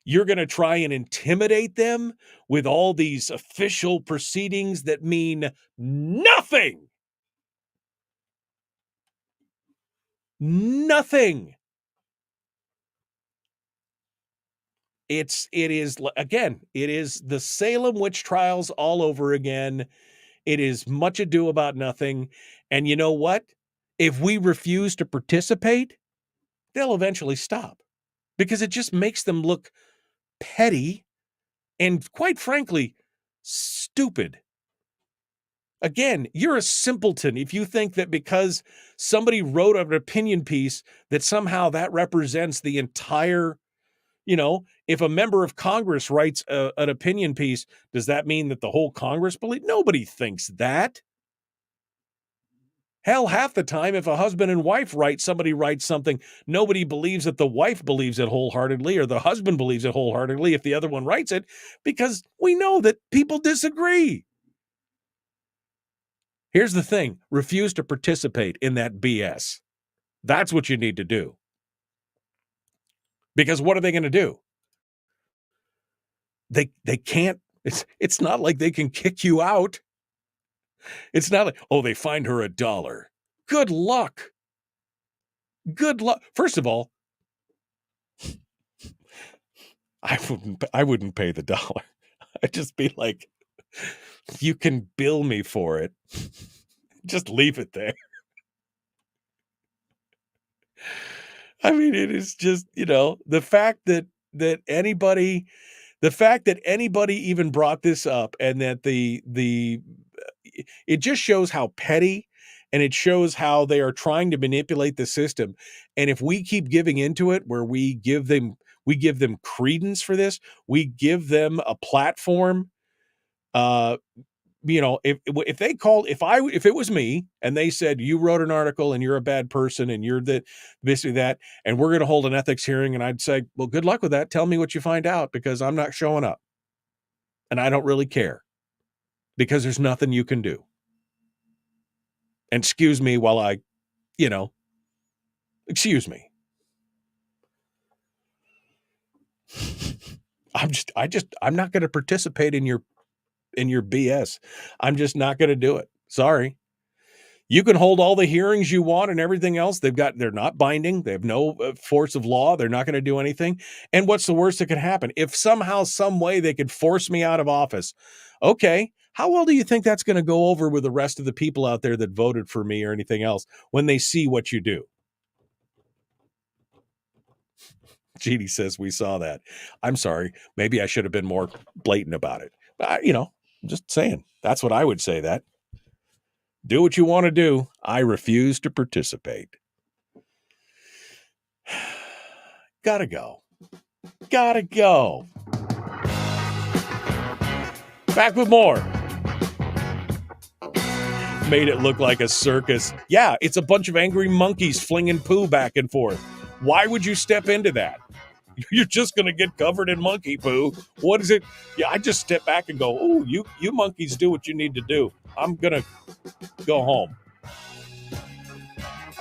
You're going to try and intimidate them with all these official proceedings that mean nothing. Nothing. It is the Salem witch trials all over again. It is much ado about nothing. And you know what? If we refuse to participate, they'll eventually stop because it just makes them look petty and, quite frankly, stupid. Again, you're a simpleton if you think that because somebody wrote an opinion piece that somehow that represents the entire. If a member of Congress writes an opinion piece, does that mean that the whole Congress believes? Nobody thinks that. Hell, half the time, if a husband and wife somebody writes something, nobody believes that the wife believes it wholeheartedly or the husband believes it wholeheartedly if the other one writes it, because we know that people disagree. Here's the thing. Refuse to participate in that BS. That's what you need to do. Because what are they going to do? They can't. It's not like they can kick you out. It's not like, oh, they find her $1. Good luck. Good luck. First of all, I wouldn't pay the $1. I'd just be like, you can bill me for it. Just leave it there. I mean, it is just, the fact that anybody even brought this up, and that it just shows how petty, and it shows how they are trying to manipulate the system. And if we keep giving into it, where we give them credence for this, we give them a platform. If they called, if it was me and they said, you wrote an article and you're a bad person and you're basically that, and we're going to hold an ethics hearing, and I'd say, well, good luck with that. Tell me what you find out, because I'm not showing up. And I don't really care, because there's nothing you can do. And excuse me while I, excuse me. I'm not going to participate in your BS. I'm just not going to do it. Sorry. You can hold all the hearings you want and everything else. They're not binding. They have no force of law. They're not going to do anything. And what's the worst that could happen? If somehow, some way they could force me out of office, okay, how well do you think that's going to go over with the rest of the people out there that voted for me or anything else when they see what you do? Jeannie says we saw that. I'm sorry. Maybe I should have been more blatant about it. But, I'm just saying. That's what I would say that. Do what you want to do. I refuse to participate. Gotta go. Gotta go. Back with more. Made it look like a circus. Yeah, it's a bunch of angry monkeys flinging poo back and forth. Why would you step into that? You're just going to get covered in monkey poo. What is it? Yeah, I just step back and go, oh, you monkeys do what you need to do. I'm going to go home.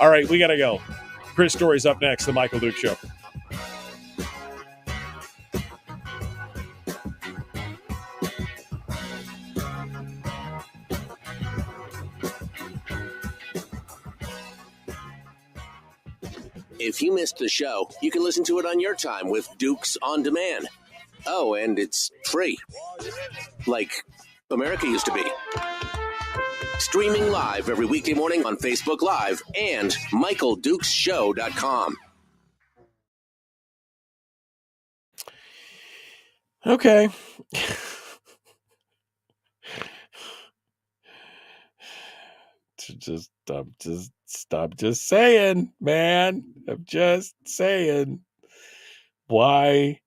All right, we got to go. Chris Story's up next, The Michael Duke Show. If you missed the show, you can listen to it on your time with Dukes On Demand. Oh, and it's free. Like America used to be. Streaming live every weekday morning on Facebook Live and MichaelDukesShow.com. Okay. Stop just saying, man. I'm just saying. Why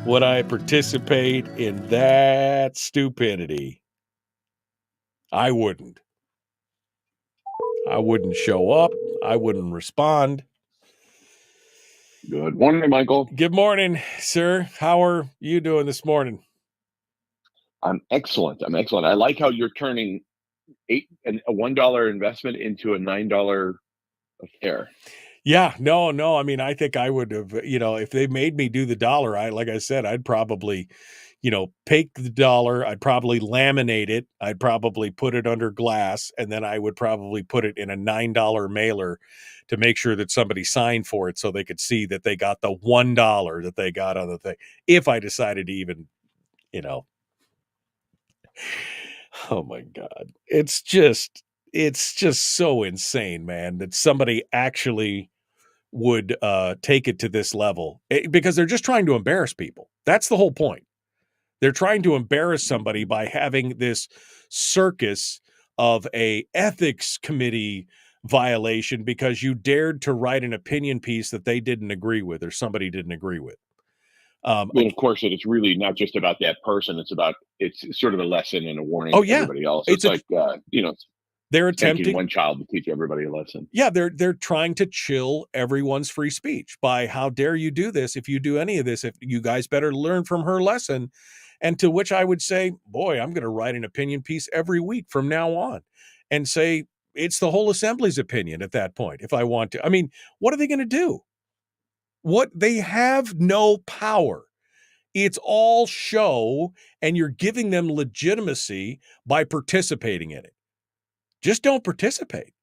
would I participate in that stupidity? I wouldn't. I wouldn't show up. I wouldn't respond. Good morning, Michael. Good morning, sir. How are you doing this morning? I'm excellent. I like how you're turning a $1 investment into a $9 affair. Yeah, no. I mean, I think I would have, if they made me do the dollar, like I said, I'd probably, take the dollar. I'd probably laminate it. I'd probably put it under glass, and then I would probably put it in a $9 mailer to make sure that somebody signed for it so they could see that they got the $1 that they got on the thing. If I decided to even, oh my God, it's just so insane, man, that somebody actually would take it to this level, because they're just trying to embarrass people. That's the whole point. They're trying to embarrass somebody by having this circus of a ethics committee violation because you dared to write an opinion piece that they didn't agree with or somebody didn't agree with. Of course, it's really not just about that person. It's sort of a lesson and a warning to everybody else. It's they're attempting one child to teach everybody a lesson. Yeah, they're trying to chill everyone's free speech by how dare you do this? If you do any of this, if you guys better learn from her lesson. And to which I would say, boy, I'm going to write an opinion piece every week from now on and say it's the whole assembly's opinion at that point if I want to. I mean, what are they going to do? They have no power. It's all show, and you're giving them legitimacy by participating in it. Just don't participate.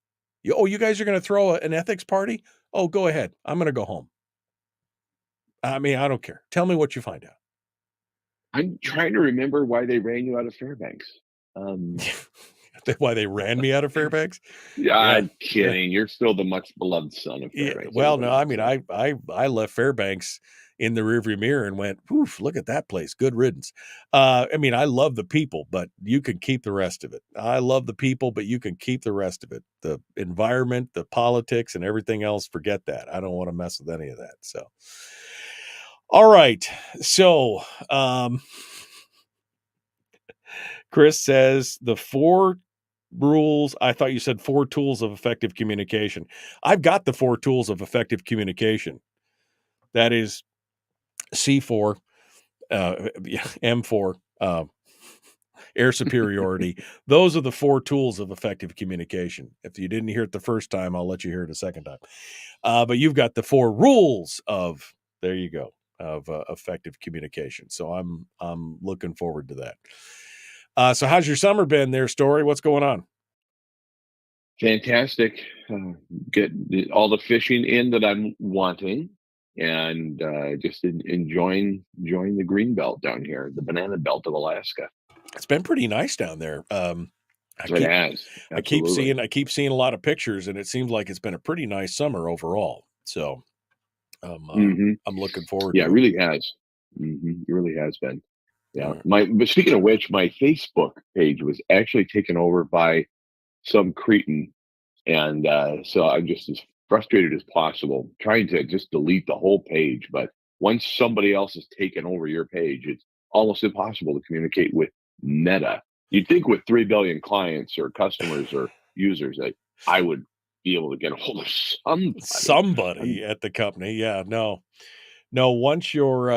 You guys are going to throw an ethics party? Oh, go ahead. I'm going to go home. I mean, I don't care. Tell me what you find out. I'm trying to remember why they ran you out of Fairbanks. Why they ran me out of Fairbanks? Yeah, I'm kidding. You're still the much beloved son of Fairbanks. Well, no, I mean, I left Fairbanks in the rearview mirror and went, "Oof, look at that place. Good riddance." I mean, I love the people, but you can keep the rest of it. I love the people, but you can keep the rest of it. The environment, the politics, and everything else, forget that. I don't want to mess with any of that. So, all right. So, Chris says the 4 rules. I thought you said 4 tools of effective communication. I've got the 4 tools of effective communication. That is C4, M4, air superiority. Those are the 4 tools of effective communication. If you didn't hear it the first time, I'll let you hear it a second time. But you've got the 4 rules of, there you go, of effective communication. So I'm looking forward to that. So how's your summer been there, Story? What's going on? Fantastic. Get all the fishing in that I'm wanting, and just enjoying the green belt down here, the banana belt of Alaska. It's been pretty nice down there. I It keep has, I keep absolutely. seeing a lot of pictures, and it seems like it's been a pretty nice summer overall. So Hmm. I'm looking forward Yeah, it to it. really has. It really has been. Yeah. Uh, But speaking of which, my Facebook page was actually taken over by some cretin, and so I'm just as frustrated as possible, trying to just delete the whole page. But once somebody else has taken over your page, it's almost impossible to communicate with Meta. You'd think with 3 billion clients or customers or users that I would be able to get a hold of somebody. somebody at the company, yeah, no. Once your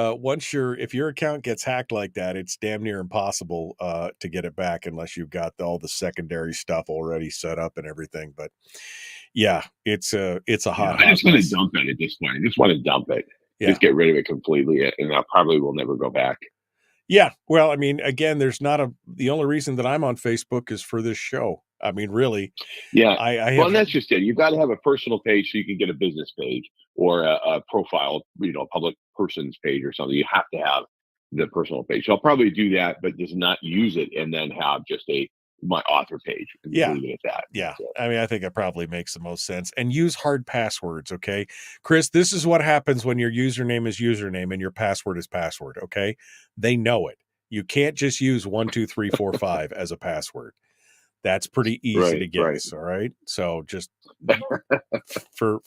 if your account gets hacked like that, it's damn near impossible to get it back unless you've got all the secondary stuff already set up and everything. But yeah, it's a Yeah, hot, I hot just want to mess. dump it at this point. I just want to dump it. Yeah. Just get rid of it completely, and I probably will never go back. Yeah. Well, I mean, again, the only reason that I'm on Facebook is for this show. I mean, really, Yeah. I Well, have, and that's just it. You've got to have a personal page so you can get a business page or a profile, public person's page or something. You have to have the personal page. So I'll probably do that, but just not use it and then have just my author page and just yeah. leave it at that. Yeah. So, I mean, I think it probably makes the most sense. And use hard passwords, okay? Chris, this is what happens when your username is username and your password is password, okay? They know it. You can't just use 12345 as a password. That's pretty easy to right. guess, all right? So just for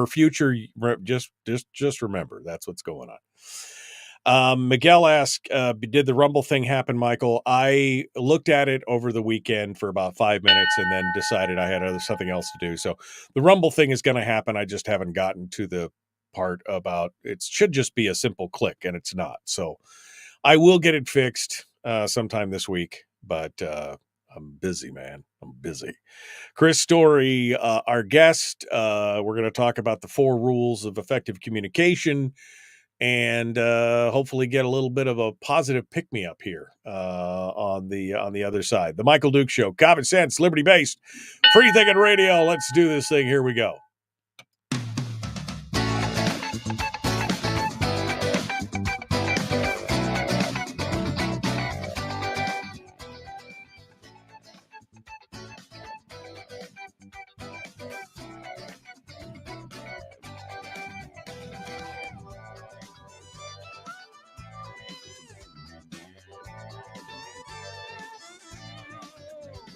future, just remember that's what's going on. Miguel asked, did the Rumble thing happen, Michael? I looked at it over the weekend for about 5 minutes and then decided I had something else to do. So the Rumble thing is going to happen. I just haven't gotten to the part about it should just be a simple click, and it's not. So I will get it fixed sometime this week, but I'm busy, man. I'm busy. Chris Story, our guest. We're going to talk about the 4 rules of effective communication and hopefully get a little bit of a positive pick-me-up here on the other side. The Michael Duke Show, common sense, liberty-based, free-thinking radio. Let's do this thing. Here we go.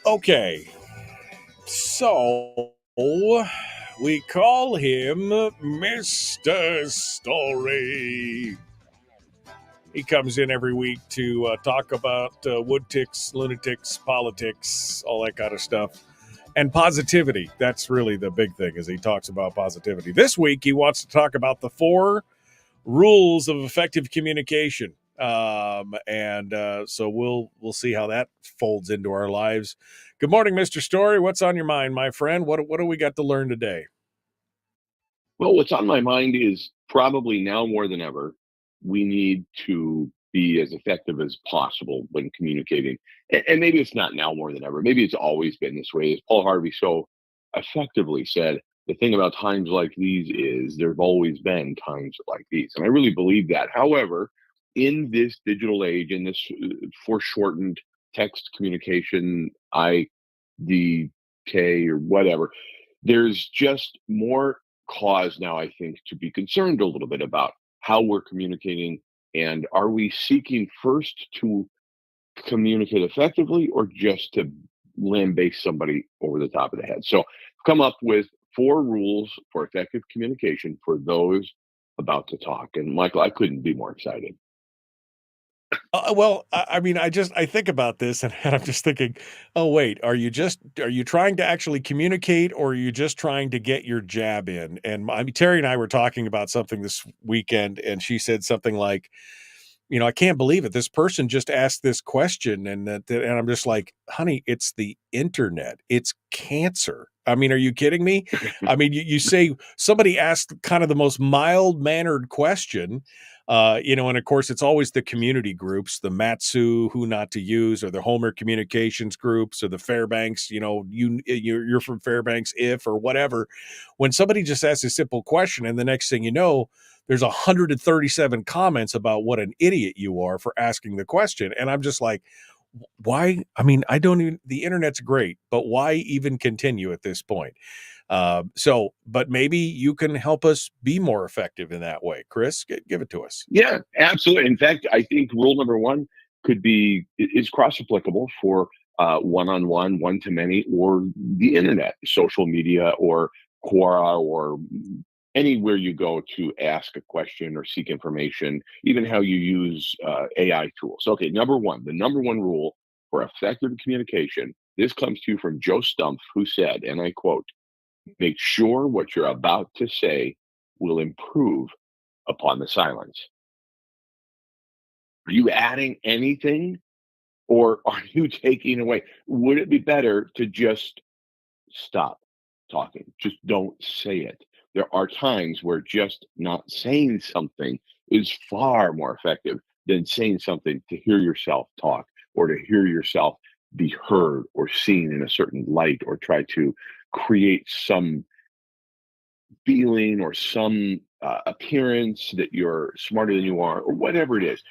Okay, so we call him Mr. Story. He comes in every week to talk about wood ticks, lunatics, politics, all that kind of stuff, and positivity. That's really the big thing, is he talks about positivity. This week, he wants to talk about the 4 rules of effective communication. So we'll see how that folds into our lives. Good morning, Mr. Story. What's on your mind, my friend? What do we got to learn today? Well, what's on my mind is probably now more than ever, we need to be as effective as possible when communicating. And maybe it's not now more than ever. Maybe it's always been this way. As Paul Harvey so effectively said, the thing about times like these is there've always been times like these. And I really believe that. However, in this digital age, in this foreshortened text communication, IDK or whatever, there's just more cause now, I think, to be concerned a little bit about how we're communicating, and are we seeking first to communicate effectively or just to lambaste somebody over the top of the head. So I've come up with 4 rules for effective communication for those about to talk. And Michael, I couldn't be more excited. Well, I mean, I think about this and I'm just thinking, oh, wait, are you trying to actually communicate, or are you just trying to get your jab in? And I mean, Terry and I were talking about something this weekend, and she said something like, I can't believe it. This person just asked this question, and I'm just like, honey, it's the internet. It's cancer. I mean, are you kidding me? I mean, you say somebody asked kind of the most mild-mannered question, And of course, it's always the community groups, the Matsu, who not to use, or the Homer communications groups, or the Fairbanks, you're from Fairbanks or whatever. When somebody just asks a simple question, and the next thing you know, there's 137 comments about what an idiot you are for asking the question. And I'm just like, why? I mean, the internet's great, but why even continue at this point? But maybe you can help us be more effective in that way. Chris, give it to us. Yeah, absolutely. In fact, I think rule number one is cross applicable for one-on-one, one-to-many, or the internet, social media, or Quora, or anywhere you go to ask a question or seek information, even how you use AI tools. Okay, the number one rule for effective communication, this comes to you from Joe Stumpf, who said, and I quote, "Make sure what you're about to say will improve upon the silence." Are you adding anything, or are you taking away? Would it be better to just stop talking? Just don't say it. There are times where just not saying something is far more effective than saying something to hear yourself talk, or to hear yourself be heard or seen in a certain light, or try to create some feeling or some appearance that you're smarter than you are, or whatever it is.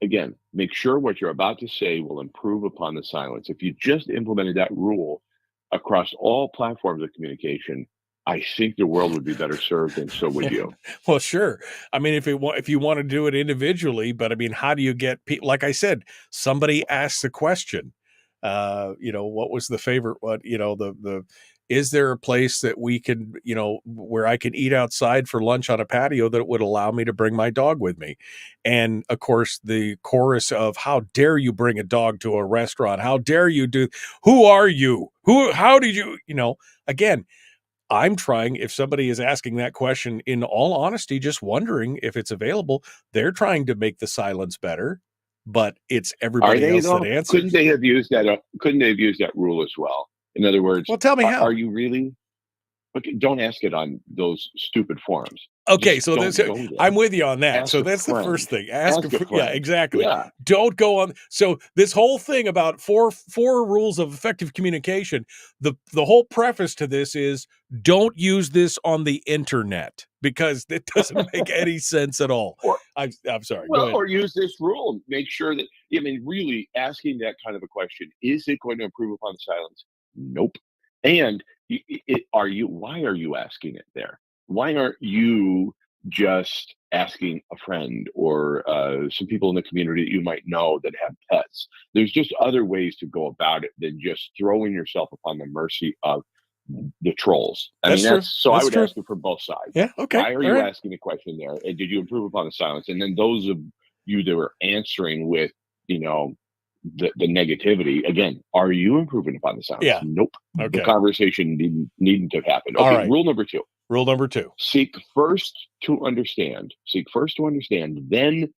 Again, make sure what you're about to say will improve upon the silence. If you just implemented that rule across all platforms of communication, I think the world would be better served, and so would you. Well, sure. I mean, if you want to do it individually, but I mean, how do you get people? Like I said, somebody asks a question. What was the favorite? Is there a place that we can, where I can eat outside for lunch on a patio that would allow me to bring my dog with me? And of course, the chorus of "How dare you bring a dog to a restaurant? How dare you do? Who are you? How did you? Again." I'm trying, if somebody is asking that question, in all honesty, just wondering if it's available, they're trying to make the silence better, but it's Are everybody they else that though? Couldn't answers. they have used that? Couldn't they have used that rule as well? In other words, Well, tell me are how. you really? Okay, don't ask it on those stupid forums. Okay, Just so don't go I'm there. with you on that. Ask So a that's the friend. first thing. Ask a Yeah, friend. exactly. Yeah. Don't go on. So this whole thing about four rules of effective communication, the whole preface to this is don't use this on the internet, because it doesn't make any sense at all. Or I'm sorry. Go ahead. or use this rule. Make sure that, really asking that kind of a question, is it going to improve upon the silence? Nope. And why are you asking it there? Why aren't you just asking a friend, or some people in the community that you might know that have pets? There's just other ways to go about it than just throwing yourself upon the mercy of the trolls. That's true. I would true. ask it from both sides. Yeah. Okay. Why are All you right. asking a question there? And did you improve upon the silence? And then those of you that were answering with, the negativity, again, are you improving upon the silence? Yeah. Nope. Okay. The conversation needn't have happened. All Okay. right. Rule number two. Rule number two. Seek first to understand, then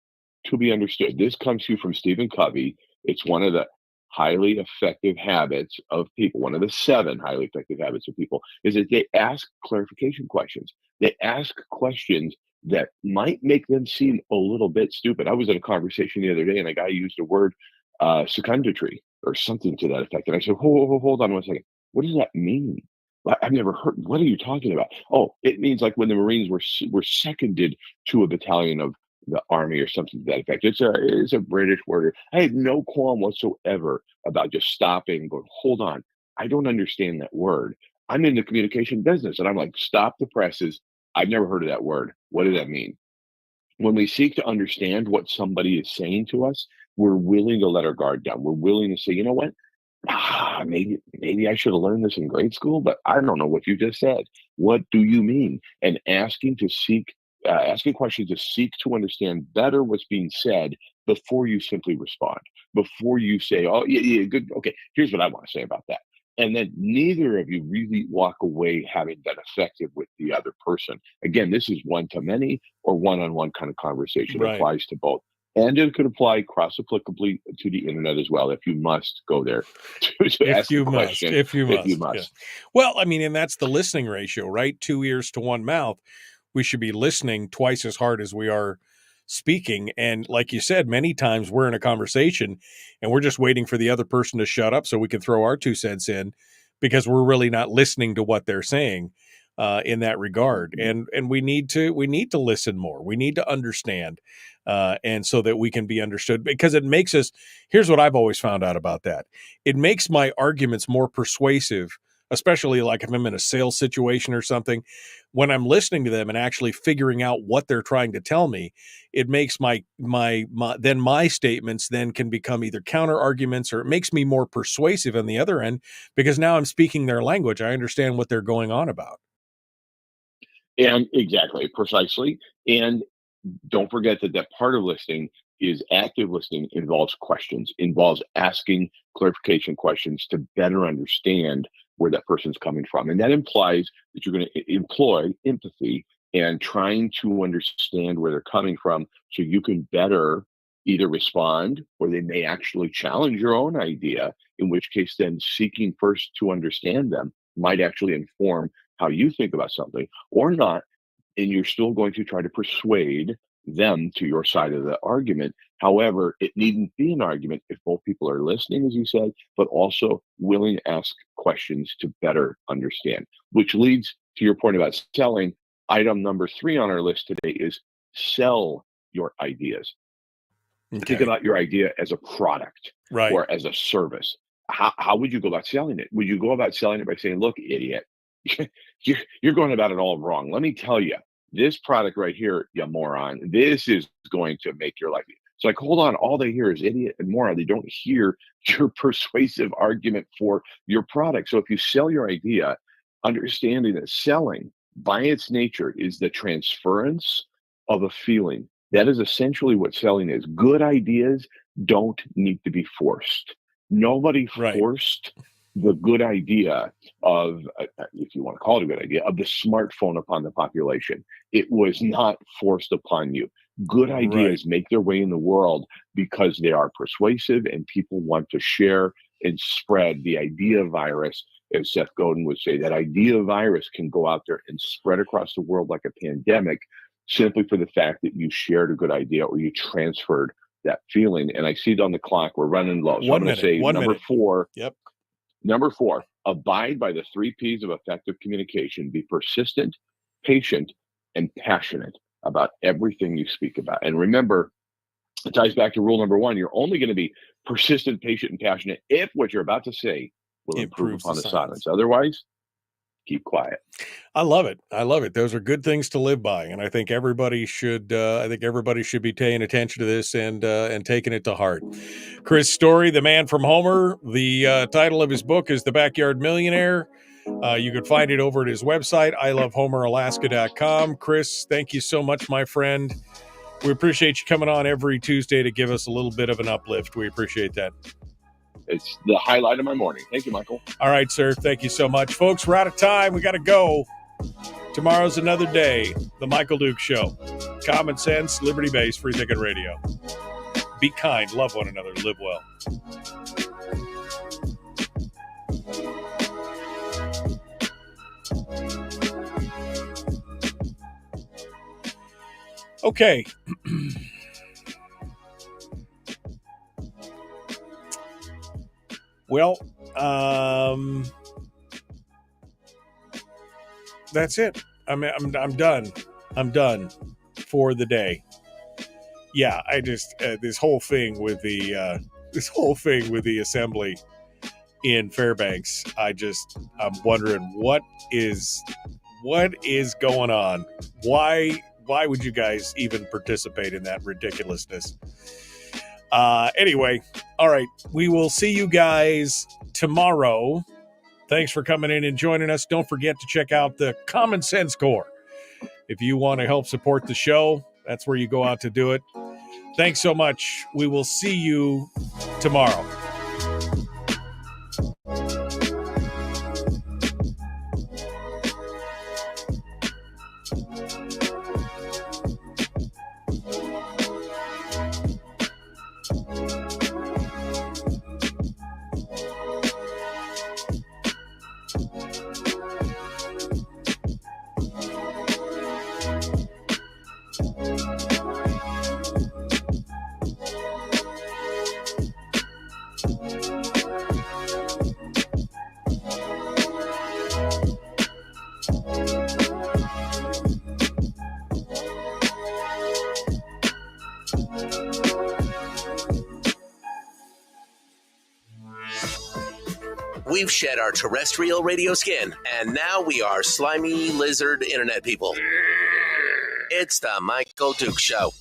to be understood. This comes to you from Stephen Covey. It's one of the highly effective habits of people. One of the 7 highly effective habits of people is that they ask clarification questions. They ask questions that might make them seem a little bit stupid. I was in a conversation the other day, and a guy used the word secundatory or something to that effect. And I said, hold on one second. What does that mean? I've never heard. What are you talking about? Oh, it means like when the Marines were seconded to a battalion of the army or something to that effect. It's a British word. I had no qualm whatsoever about just stopping and going, hold on, I don't understand that word. I'm in the communication business, and I'm like, stop the presses. I've never heard of that word. What does that mean? When we seek to understand what somebody is saying to us, we're willing to let our guard down. We're willing to say, you know what? Maybe I should have learned this in grade school, but I don't know what you just said. What do you mean? And asking questions to seek to understand better what's being said before you simply respond, before you say, oh, yeah, good. Okay, here's what I want to say about that. And then neither of you really walk away having been effective with the other person. Again, this is one-to-many or one-on-one kind of conversation. Right. It applies to both. And it could apply cross-applicably to the internet as well, if you must go there to ask a question. If you must. Yeah. Well, I mean, and that's the listening ratio, right? 2 ears to 1 mouth. We should be listening twice as hard as we are speaking. And like you said, many times we're in a conversation and we're just waiting for the other person to shut up so we can throw our 2 cents in, because we're really not listening to what they're saying in that regard. And we need to listen more. We need to understand, and so that we can be understood, because it makes us. Here's what I've always found out about that: it makes my arguments more persuasive, especially like if I'm in a sales situation or something. When I'm listening to them and actually figuring out what they're trying to tell me, it makes my statements then can become either counter arguments, or it makes me more persuasive on the other end, because now I'm speaking their language. I understand what they're going on about. And exactly, precisely. And don't forget that part of listening is active listening, involves questions, involves asking clarification questions to better understand where that person's coming from. And that implies that you're going to employ empathy and trying to understand where they're coming from, so you can better either respond, or they may actually challenge your own idea, in which case then seeking first to understand them might actually inform how you think about something, or not. And you're still going to try to persuade them to your side of the argument. However, it needn't be an argument if both people are listening, as you said, but also willing to ask questions to better understand, which leads to your point about selling. Item number 3 on our list today is sell your ideas. Okay. Think about your idea as a product, Right. or as a service. How would you go about selling it? Would you go about selling it by saying, look, idiot, you're going about it all wrong. Let me tell you, this product right here, you moron, this is going to make your life. It's like, hold on, all they hear is idiot and moron. They don't hear your persuasive argument for your product. So if you sell your idea, understanding that selling by its nature is the transference of a feeling. That is essentially what selling is. Good ideas don't need to be forced. Nobody forced the good idea of, if you want to call it a good idea, of the smartphone upon the population. It was not forced upon you. Good ideas make their way in the world because they are persuasive and people want to share and spread the idea virus. As Seth Godin would say, that idea virus can go out there and spread across the world like a pandemic, simply for the fact that you shared a good idea or you transferred that feeling. And I see it on the clock. We're running low. So I'm going to say number 4. Yep. Number 4, abide by the 3 Ps of effective communication. Be persistent, patient, and passionate about everything you speak about. And remember, it ties back to rule number 1. You're only going to be persistent, patient, and passionate if what you're about to say will improve upon the silence. Otherwise, keep quiet. I love it. I love it. Those are good things to live by, and I think everybody should. I think everybody should be paying attention to this and taking it to heart. Chris Story, the man from Homer. The title of his book is The Backyard Millionaire. You can find it over at his website, ilovehomeralaska.com. Chris, thank you so much, my friend. We appreciate you coming on every Tuesday to give us a little bit of an uplift. We appreciate that. It's the highlight of my morning. Thank you, Michael. All right, sir. Thank you so much. Folks, we're out of time. We got to go. Tomorrow's another day. The Michael Duke Show. Common sense, liberty-based, free thinking radio. Be kind. Love one another. Live well. Okay. Well, that's it. I'm done. I'm done for the day. Yeah, I just this whole thing with the assembly in Fairbanks. I'm wondering what is going on. Why would you guys even participate in that ridiculousness? Anyway, all right. We will see you guys tomorrow. Thanks for coming in and joining us. Don't forget to check out the Common Sense Corps. If you want to help support the show, that's where you go out to do it. Thanks so much. We will see you tomorrow. We've shed our terrestrial radio skin, and now we are slimy lizard internet people. It's the Michael Duke Show.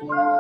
Bye.